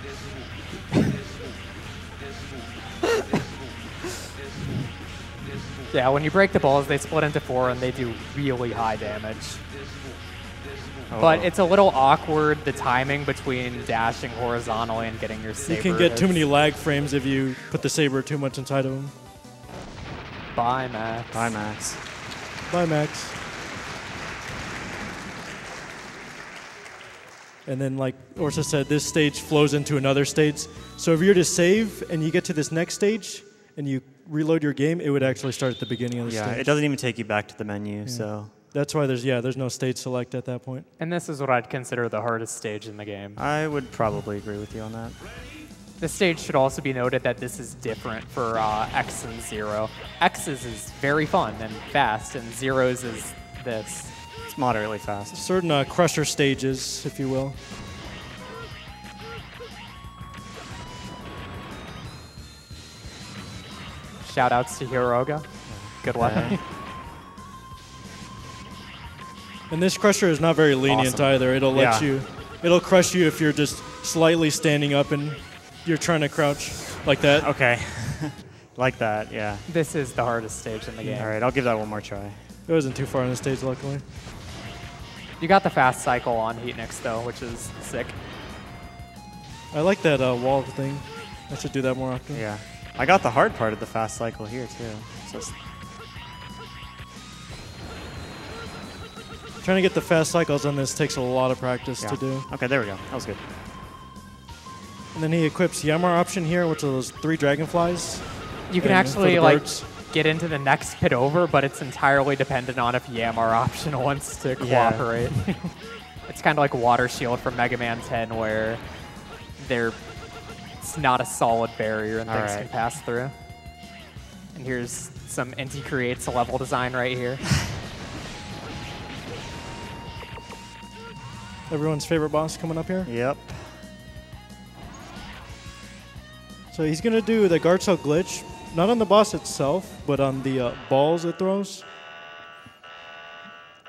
Yeah, when you break the balls, they split into 4 and they do really high damage. Oh. But it's a little awkward, the timing between dashing horizontally and getting your saber. You can get too many lag frames if you put the saber too much inside of him. Bye, Max. Bye, Max. Bye, Max. And then, like Orsa said, this stage flows into another stage. So if you're to save and you get to this next stage and you reload your game, it would actually start at the beginning of the stage. Yeah, it doesn't even take you back to the menu, so... That's why there's no stage select at that point. And this is what I'd consider the hardest stage in the game. I would probably agree with you on that. This stage should also be noted that this is different for X and 0. X's is very fun and fast, and 0's is this. It's moderately fast. Certain crusher stages, if you will. Shout outs to Hiroga. Good weapon. And this crusher is not very lenient either. It'll let you, it'll crush you if you're just slightly standing up and you're trying to crouch like that. Okay. Like that, yeah. This is the hardest stage in the game. All right, I'll give that one more try. It wasn't too far on the stage, luckily. You got the fast cycle on Heatnix though, which is sick. I like that wall thing. I should do that more often. Yeah. I got the hard part of the fast cycle here, too. So trying to get the fast cycles on this takes a lot of practice to do. Okay, there we go. That was good. And then he equips Yamar option here, which are those 3 dragonflies. You can actually like get into the next pit over, but it's entirely dependent on if Yamar option wants to cooperate. It's kind of like Water Shield from Mega Man 10, where it's not a solid barrier and things can pass through. And here's some Inti creates a level design right here. Everyone's favorite boss coming up here. Yep. So he's going to do the guard cell glitch, not on the boss itself, but on the balls it throws.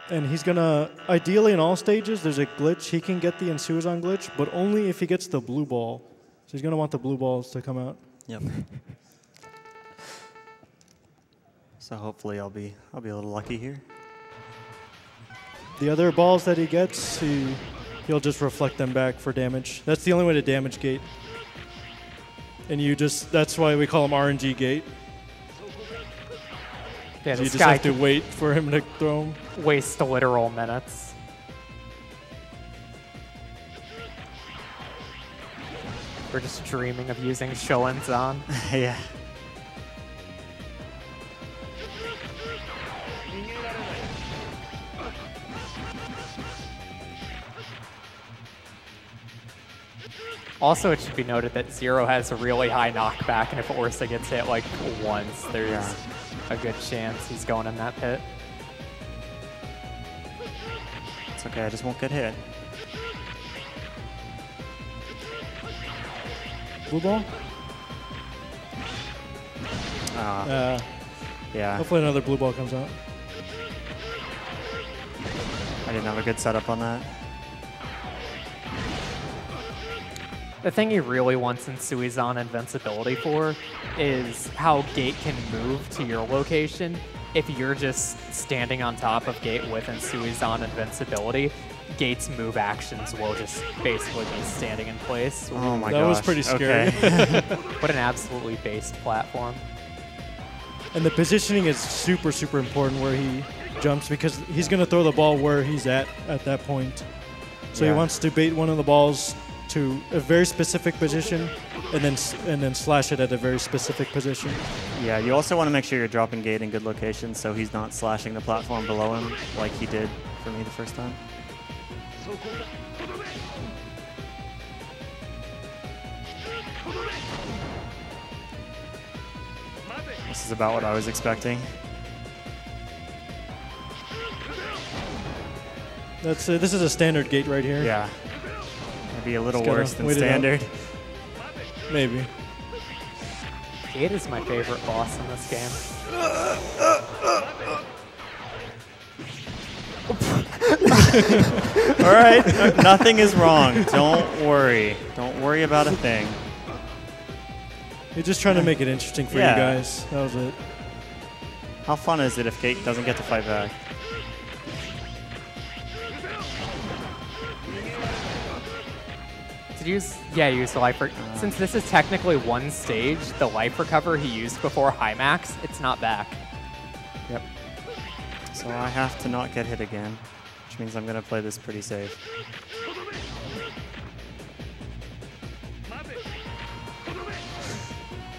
And he's going to, ideally in all stages, there's a glitch. He can get the Insuizan glitch, but only if he gets the blue ball. So he's going to want the blue balls to come out. Yep. So hopefully I'll be a little lucky here. The other balls that he gets, he'll just reflect them back for damage. That's the only way to damage gate. And that's why we call him RNG gate. Yeah, so you just have to wait for him to throw them. Waste literal minutes. We're just dreaming of using Shoenzan. Yeah. Also, it should be noted that Zero has a really high knockback, and if Orsa gets hit like once, there's a good chance he's going in that pit. It's okay, I just won't get hit. Blue ball? Yeah. Hopefully another blue ball comes out. I didn't have a good setup on that. The thing he really wants Insuizan invincibility for is how Gate can move to your location. If you're just standing on top of Gate with Insuizan invincibility, Gate's move actions will just basically be standing in place. Oh my gosh. That was pretty scary. Okay. What an absolutely based platform. And the positioning is super, super important where he jumps, because he's going to throw the ball where he's at that point. So he wants to bait one of the balls to a very specific position and then slash it at a very specific position. Yeah, you also want to make sure you're dropping Gate in good locations so he's not slashing the platform below him like he did for me the first time. This is about what I was expecting. This is a standard Gate right here. Yeah. Maybe a little worse than standard. Maybe. Gate is my favorite boss in this game. All right, nothing is wrong. Don't worry. Don't worry about a thing. You're just trying to make it interesting for you guys. That was it. How fun is it if Gate doesn't get to fight back? Use the life. Since this is technically one stage, the life recover he used before high max, it's not back. Yep. So I have to not get hit again, which means I'm going to play this pretty safe.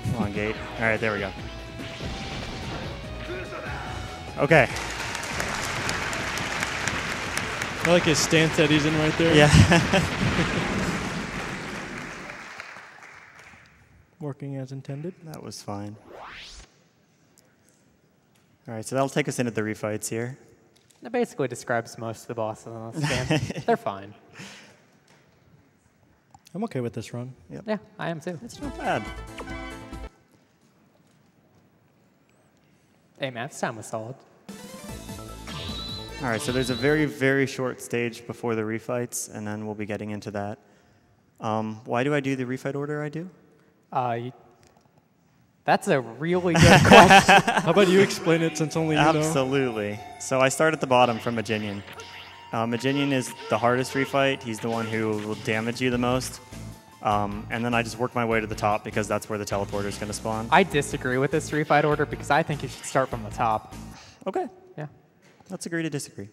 Come on, Gate. All right, there we go. Okay. I like his stance that he's in right there. Yeah. Working as intended. That was fine. All right, so that'll take us into the refights here. That basically describes most of the bosses in this game. They're fine. I'm okay with this run. Yep. Yeah, I am too. It's not bad. Hey man, this time was solid. All right, so there's a very, very short stage before the refights, and then we'll be getting into that. Why do I do the refight order I do? That's a really good question. How about you explain it since only you know? Absolutely. So I start at the bottom from Maginian. Maginian is the hardest refight. He's the one who will damage you the most. And then I just work my way to the top because that's where the teleporter is going to spawn. I disagree with this refight order because I think you should start from the top. Okay. Yeah. Let's agree to disagree.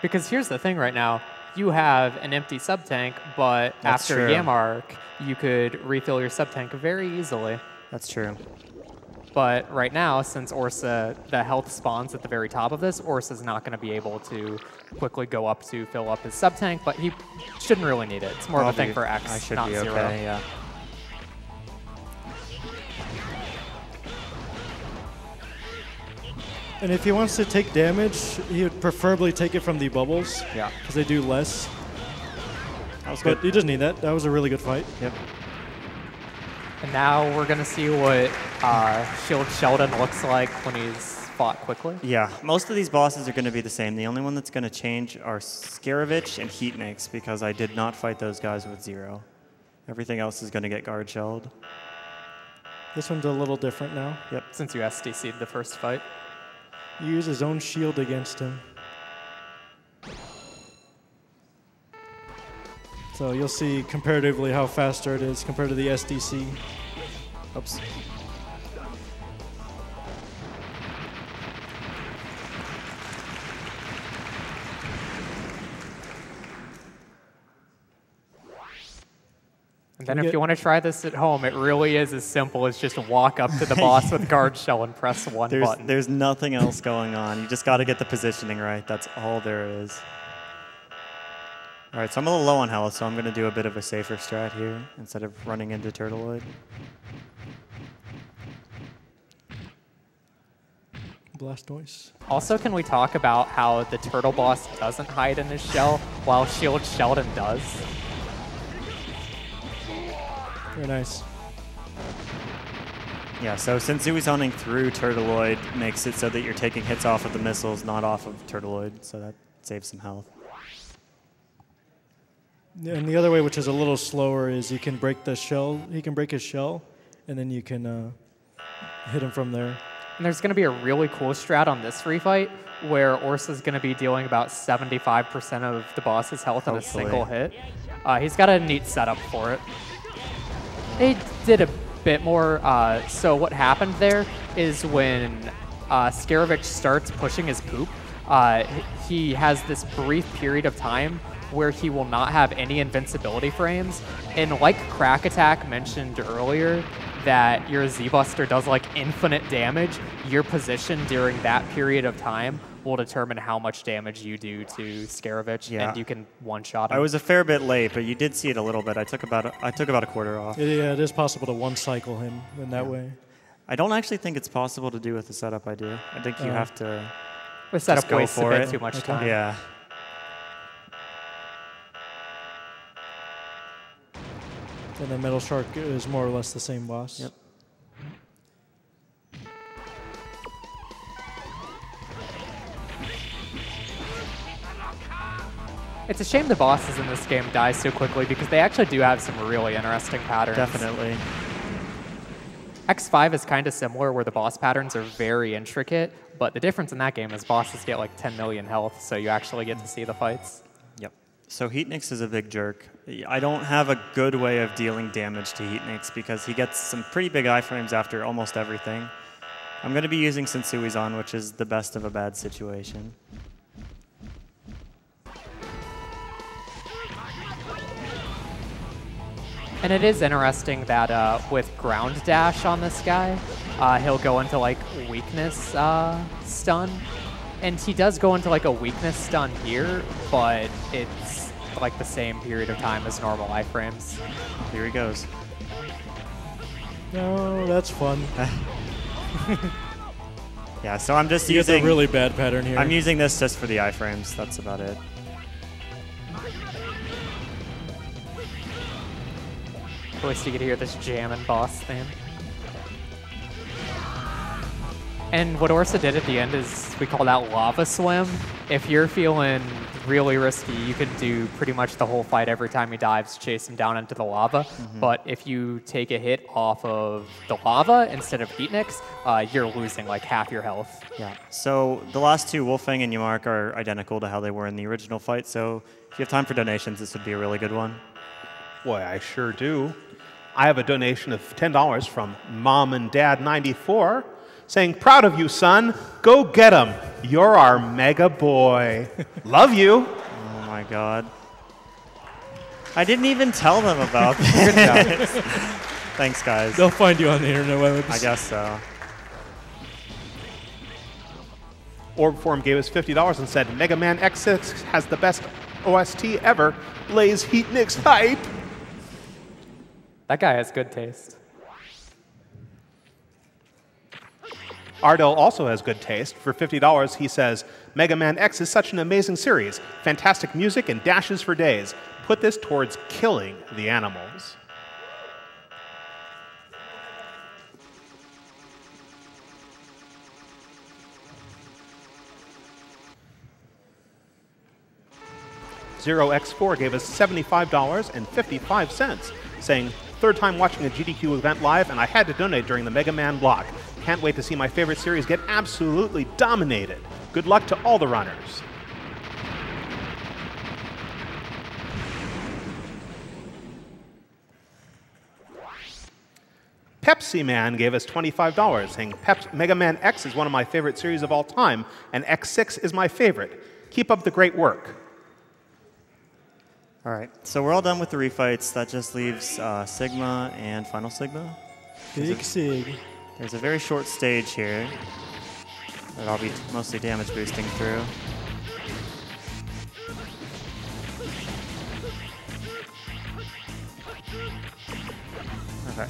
Because here's the thing right now. You have an empty sub-tank, but That's after true. Yamark, you could refill your sub-tank very easily. That's true. But right now, since Orsa, the health spawns at the very top of this, Orsa's not going to be able to quickly go up to fill up his sub-tank, but he shouldn't really need it. It's more of a thing for X, I should not be 0. okay, yeah. And if he wants to take damage, he would preferably take it from the bubbles. Yeah. Because they do less. That was But good. he doesn't need that. That was a really good fight. Yep. And now we're going to see what Shield Sheldon looks like when he's fought quickly. Yeah, most of these bosses are going to be the same. The only one that's going to change are Scaravich and Heatnix because I did not fight those guys with 0. Everything else is going to get guard shelled. This one's a little different now. Yep. Since you SDC'd the first fight. You use his own shield against him. So you'll see comparatively how faster it is compared to the SDC. Oops. And then if you want to try this at home, it really is as simple as just walk up to the boss with guard shell and press one button. There's nothing else going on. You just got to get the positioning right. That's all there is. All right, so I'm a little low on health, so I'm going to do a bit of a safer strat here instead of running into Turtleoid. Blastoise. Also, can we talk about how the turtle boss doesn't hide in his shell while Shield Sheldon does? Very nice. Yeah, so since Zuizoning through Turtleoid makes it so that you're taking hits off of the missiles, not off of Turtleoid, so that saves some health. Yeah, and the other way, which is a little slower, is you can break the shell. He can break his shell, and then you can hit him from there. And there's going to be a really cool strat on this refight where Orsa's going to be dealing about 75% of the boss's health in a single hit. He's got a neat setup for it. They did a bit more. So what happened there is when Scaravich starts pushing his poop, he has this brief period of time where he will not have any invincibility frames. And like Crack Attack mentioned earlier, that your Z-Buster does like infinite damage, your position during that period of time will determine how much damage you do to Scaravich, and you can one-shot him. I was a fair bit late, but you did see it a little bit. I took about a quarter off. Yeah, it is possible to one-cycle him in that way. I don't actually think it's possible to do with the setup I do. I think you have to the setup just go wastes a for bit it. too much time. Yeah. And then Metal Shark is more or less the same boss. Yep. It's a shame the bosses in this game die so quickly because they actually do have some really interesting patterns. Definitely. X5 is kind of similar where the boss patterns are very intricate, but the difference in that game is bosses get like 10 million health, so you actually get to see the fights. Yep. So Heatnix is a big jerk. I don't have a good way of dealing damage to Heatnix because he gets some pretty big iframes after almost everything. I'm going to be using Sensuizon, which is the best of a bad situation. And it is interesting that with ground dash on this guy, he'll go into like weakness stun. And he does go into like a weakness stun here, but it's like the same period of time as normal iframes. Here he goes. No, that's fun. Yeah, so I'm just You get using a really bad pattern here. I'm using this just for the iframes. That's about it. At least you could hear this jamming boss theme. And what Orsa did at the end is we call that lava swim. If you're feeling really risky, you can do pretty much the whole fight every time he dives, chase him down into the lava. But if you take a hit off of the lava instead of beatniks, you're losing like half your health. Yeah. So the last two, Wolfang and Yumark, are identical to how they were in the original fight. So if you have time for donations, this would be a really good one. Boy, I sure do. I have a donation of $10 from Mom and Dad 94 saying, proud of you, son. Go get him. You're our mega boy. Love you. Oh, my God. I didn't even tell them about this. Thanks, guys. They'll find you on the internet webs. I guess so. Orbform gave us $50 and said, Mega Man X6 has the best OST ever. Blaze Heatnik's hype. That guy has good taste. Ardell also has good taste. For $50, he says, Mega Man X is such an amazing series. Fantastic music and dashes for days. Put this towards killing the animals. ZeroX4 gave us $75.55, saying, third time watching a GDQ event live, and I had to donate during the Mega Man block. Can't wait to see my favorite series get absolutely dominated. Good luck to all the runners. Pepsi Man gave us $25, saying, Mega Man X is one of my favorite series of all time, and X6 is my favorite. Keep up the great work. All right, so we're all done with the refights. That just leaves Sigma and Final Sigma. Big Sig. There's a very short stage here that I'll be mostly damage boosting through. Okay.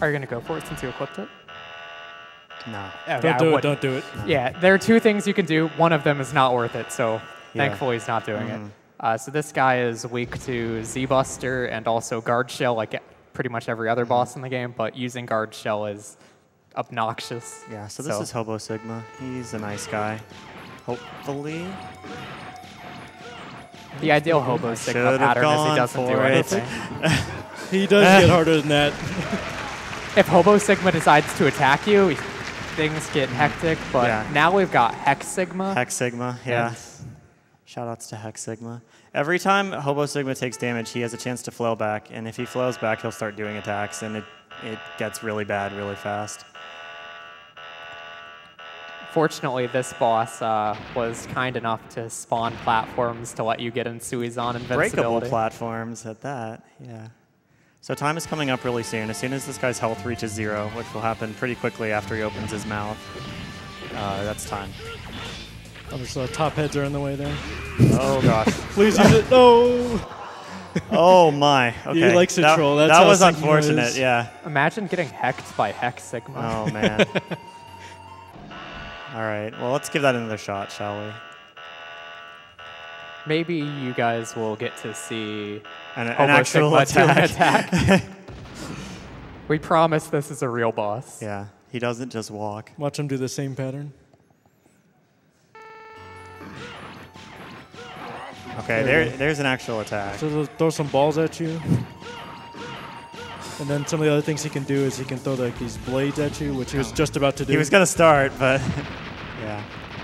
Are you going to go for it since you equipped it? No. Don't do it, don't do it. Yeah, there are two things you can do. One of them is not worth it, so thankfully he's not doing it. So this guy is weak to Z-Buster and also Guard Shell, like pretty much every other boss in the game, but using Guard Shell is obnoxious. Yeah, so this is Hobo Sigma. He's a nice guy. Hopefully. The ideal Hobo Sigma pattern is he doesn't do anything. He does get harder than that. If Hobo Sigma decides to attack you, things get hectic, but now we've got Hex Sigma. Hex Sigma, yeah. Shoutouts to Hex Sigma. Every time Hobo Sigma takes damage, he has a chance to flail back, and if he flails back, he'll start doing attacks, and it gets really bad really fast. Fortunately, this boss was kind enough to spawn platforms to let you get in Suizan invincibility. Breakable platforms at that, yeah. So time is coming up really soon. As soon as this guy's health reaches 0, which will happen pretty quickly after he opens his mouth, that's time. Oh, there's top heads are in the way there. Oh, gosh. Please use it. No! Oh, my. Okay. He likes to troll. That's that how was Sigma unfortunate, is. yeah. Imagine getting hecked by Hex Sigma. Oh, man. All right. Well, let's give that another shot, shall we? Maybe you guys will get to see an actual attack. We promise this is a real boss. Yeah, he doesn't just walk. Watch him do the same pattern. Okay, there's an actual attack. So they'll throw some balls at you. And then some of the other things he can do is he can throw like these blades at you, which he was just about to do. He was going to start, but yeah.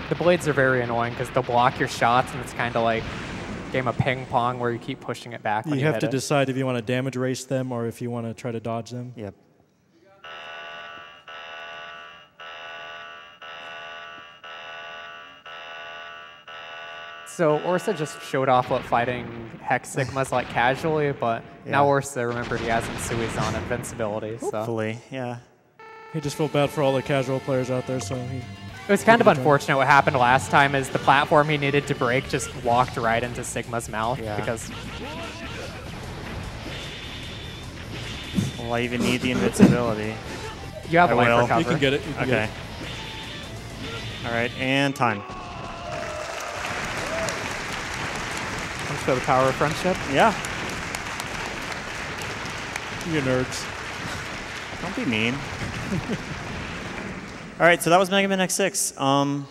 The blades are very annoying because they'll block your shots, and it's kind of like a game of ping pong where you keep pushing it back when you have to hit decide if you want to damage race them or if you want to try to dodge them. Yep. So Orsa just showed off what fighting Hex Sigma's like casually, but now Orsa remembered he has Suizan invincibility. So. Hopefully, yeah. He just felt bad for all the casual players out there, so he... It was kind of unfortunate what happened last time is the platform he needed to break just walked right into Sigma's mouth because... Well, I even need the invincibility. You have a life recovery. You can get it. You can get it. All right, and time. Let's show the power of friendship. Yeah. You nerds. Don't be mean. All right, so that was Mega Man X6.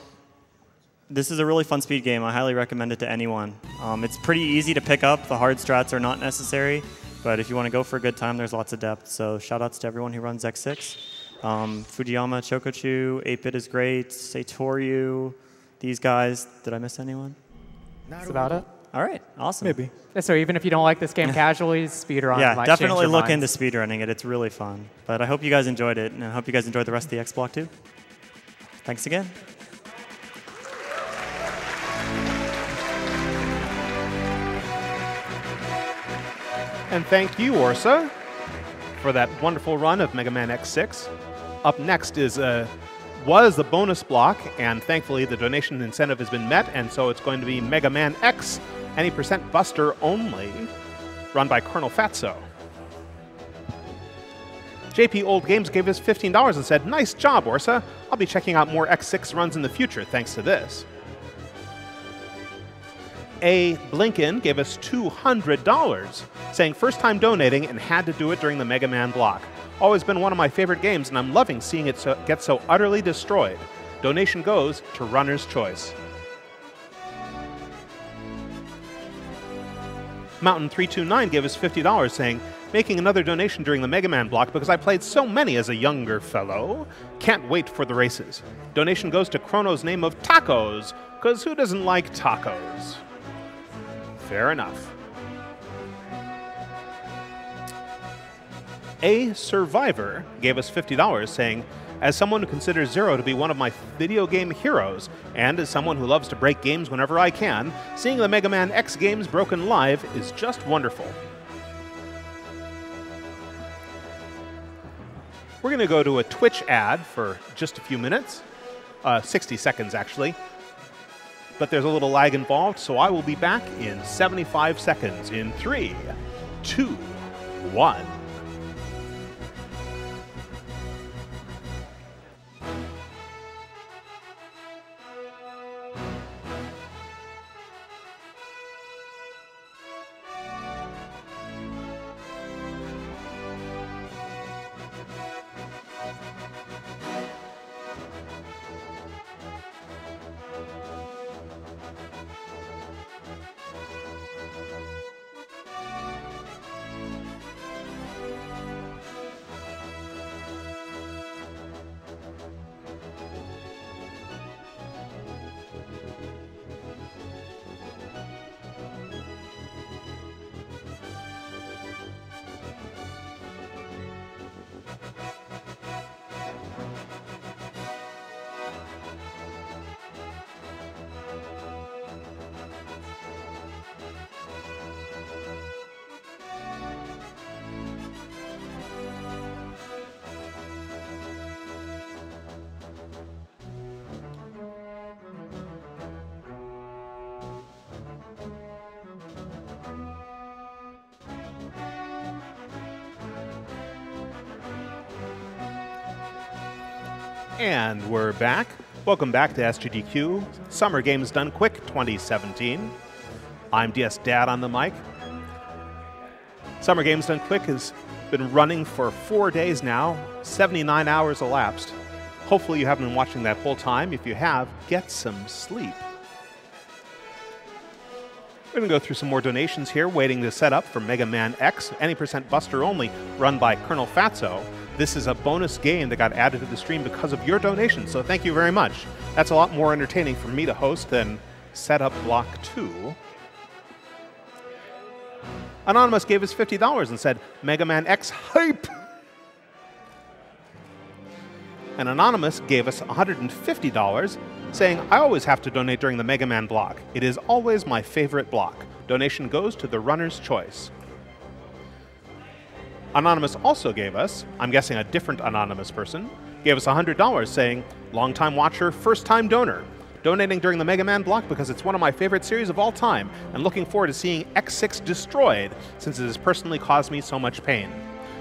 This is a really fun speed game. I highly recommend it to anyone. It's pretty easy to pick up. The hard strats are not necessary. But if you want to go for a good time, there's lots of depth. So shout-outs to everyone who runs X6. Fujiyama, Chokochu, 8-Bit is great, Seitoryu, these guys. Did I miss anyone? That's about it. All right, awesome. Maybe. So even if you don't like this game casually, speedrun Yeah, might definitely change your look into minds. speedrunning it. It's really fun. But I hope you guys enjoyed it, and I hope you guys enjoyed the rest of the X Block too. Thanks again. And thank you, Orsa, for that wonderful run of Mega Man X6. Up next was the bonus block, and thankfully the donation incentive has been met, and so it's going to be Mega Man X, any percent buster only, run by Colonel Fatso. JP Old Games gave us $15 and said, "Nice job, Orsa. I'll be checking out more X6 runs in the future thanks to this." A. Blinken gave us $200, saying first time donating and had to do it during the Mega Man block. Always been one of my favorite games, and I'm loving seeing it get so utterly destroyed. Donation goes to Runner's Choice. Mountain329 gave us $50, saying, making another donation during the Mega Man block because I played so many as a younger fellow. Can't wait for the races. Donation goes to Chrono's name of Tacos, because who doesn't like tacos? Fair enough. A Survivor gave us $50, saying, as someone who considers Zero to be one of my video game heroes, and as someone who loves to break games whenever I can, seeing the Mega Man X games broken live is just wonderful. We're going to go to a Twitch ad for just a few minutes, 60 seconds actually, but there's a little lag involved, so I will be back in 75 seconds in 3, 2, 1. And we're back. Welcome back to SGDQ, Summer Games Done Quick 2017. I'm DS Dad on the mic. Summer Games Done Quick has been running for 4 days now, 79 hours elapsed. Hopefully you haven't been watching that whole time. If you have, get some sleep. We're going to go through some more donations here, waiting to set up for Mega Man X, any percent buster only, run by Colonel Fatso. This is a bonus game that got added to the stream because of your donation, so thank you very much. That's a lot more entertaining for me to host than Setup Block 2. Anonymous gave us $50 and said, Mega Man X hype! And Anonymous gave us $150, saying, I always have to donate during the Mega Man block. It is always my favorite block. Donation goes to the Runner's Choice. Anonymous also gave us, I'm guessing a different Anonymous person, gave us $100 saying, longtime watcher, first-time donor. Donating during the Mega Man block because it's one of my favorite series of all time and looking forward to seeing X6 destroyed since it has personally caused me so much pain.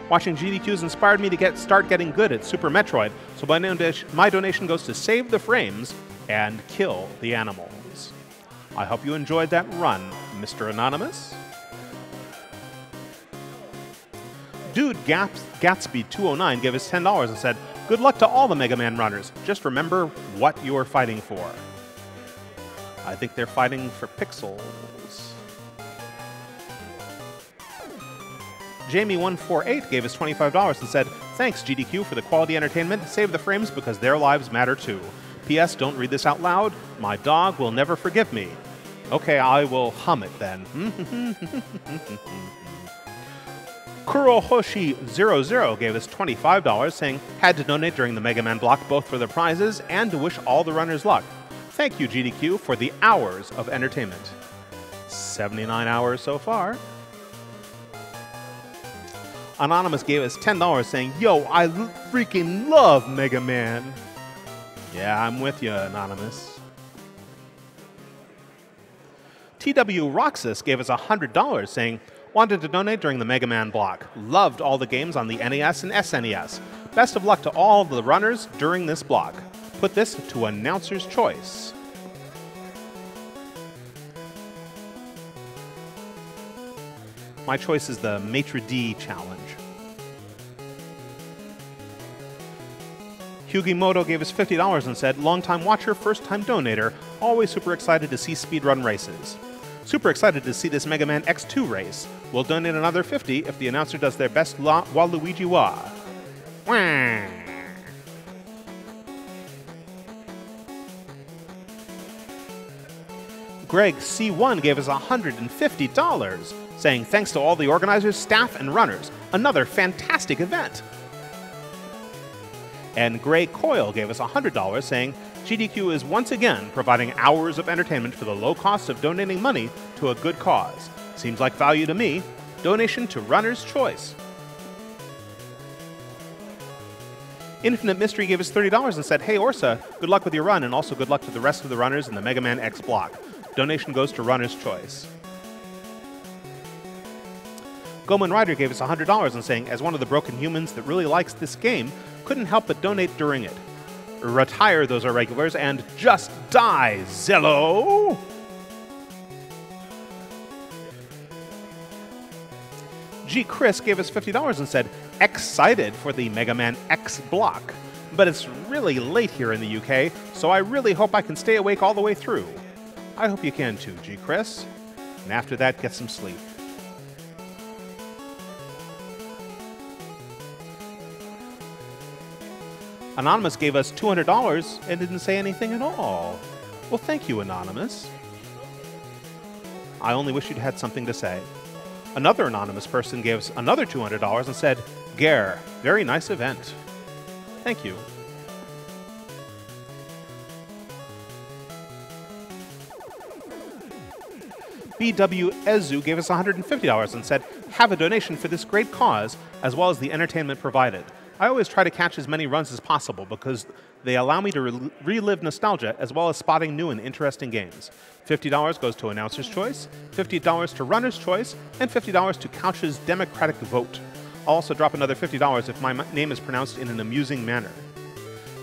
Watching GDQs inspired me to start getting good at Super Metroid, so my donation goes to save the frames and kill the animals. I hope you enjoyed that run, Mr. Anonymous. Dude Gatsby 209 gave us $10 and said, good luck to all the Mega Man runners. Just remember what you are fighting for. I think they're fighting for pixels. Jamie148 gave us $25 and said, thanks GDQ for the quality entertainment. Save the frames because their lives matter too. P.S. Don't read this out loud. My dog will never forgive me. Okay, I will hum it then. Kurohoshi00 gave us $25 saying, had to donate during the Mega Man block both for the prizes and to wish all the runners luck. Thank you GDQ for the hours of entertainment. 79 hours so far. Anonymous gave us $10 saying, yo, I freaking love Mega Man. Yeah, I'm with you, Anonymous. TW Roxas gave us $100 saying, wanted to donate during the Mega Man block. Loved all the games on the NES and SNES. Best of luck to all the runners during this block. Put this to announcer's choice. My choice is the Maitre D challenge. Hugimoto gave us $50 and said, long-time watcher, first-time donator, always super excited to see speedrun races. Super excited to see this Mega Man X2 race. We'll donate another $50 if the announcer does their best Waluigi Wah. Wah. Greg C1 gave us $150, saying thanks to all the organizers, staff, and runners. Another fantastic event. And Gray Coyle gave us $100, saying GDQ is once again providing hours of entertainment for the low cost of donating money to a good cause. Seems like value to me. Donation to Runner's Choice. Infinite Mystery gave us $30 and said, hey Orsa, good luck with your run and also good luck to the rest of the runners in the Mega Man X block. Donation goes to Runner's Choice. Goman Ryder gave us $100 and saying, as one of the broken humans that really likes this game, couldn't help but donate during it. Retire those irregulars and just die, Zello! G. Chris gave us $50 and said, excited for the Mega Man X block. But it's really late here in the UK, so I really hope I can stay awake all the way through. I hope you can too, G. Chris. And after that, get some sleep. Anonymous gave us $200 and didn't say anything at all. Well, thank you, Anonymous. I only wish you'd had something to say. Another anonymous person gave us another $200 and said, Gare, very nice event. Thank you. BW Ezu gave us $150 and said, have a donation for this great cause, as well as the entertainment provided. I always try to catch as many runs as possible because they allow me to relive nostalgia as well as spotting new and interesting games. $50 goes to Announcer's Choice, $50 to Runner's Choice, and $50 to Couch's Democratic Vote. I'll also drop another $50 if my name is pronounced in an amusing manner.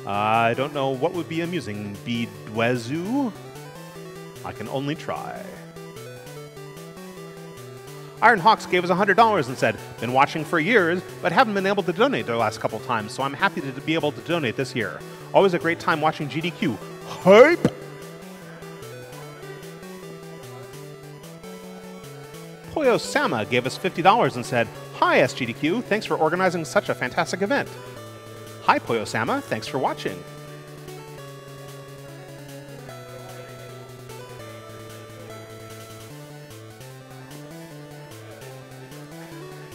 I don't know what would be amusing. Bidwezu? I can only try. Iron Hawks gave us $100 and said, been watching for years, but haven't been able to donate the last couple times, so I'm happy to be able to donate this year. Always a great time watching GDQ. Hype! Poyo Sama gave us $50 and said, hi SGDQ, thanks for organizing such a fantastic event. Hi Poyo Sama, thanks for watching.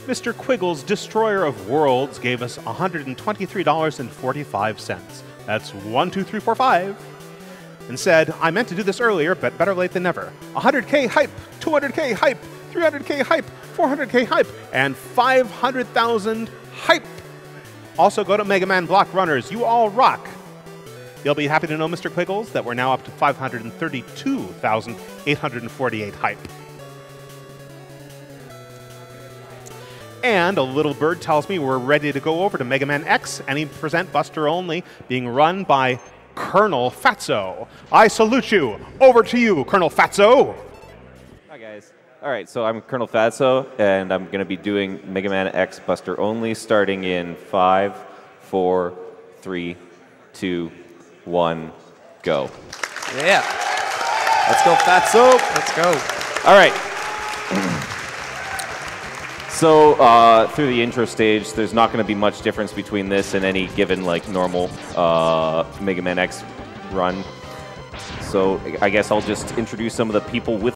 Mr. Quiggles, Destroyer of Worlds, gave us $123.45. That's 1, 2, 3, 4, 5. And said, I meant to do this earlier, but better late than never. 100K hype, 200K hype, 300K hype, 400K hype, and 500,000 hype. Also go to Mega Man Block Runners. You all rock. You'll be happy to know, Mr. Quiggles, that we're now up to 532,848 hype. And a little bird tells me we're ready to go over to Mega Man X, any present Buster only, being run by Colonel Fatso. I salute you. Over to you, Colonel Fatso. Hi, guys. All right, so I'm Colonel Fatso, and I'm going to be doing Mega Man X Buster only, starting in 5, 4, 3, 2, 1, go. Yeah. Let's go, Fatso. Let's go. All right. So through the intro stage, there's not going to be much difference between this and any given like normal Mega Man X run. So I guess I'll just introduce some of the people with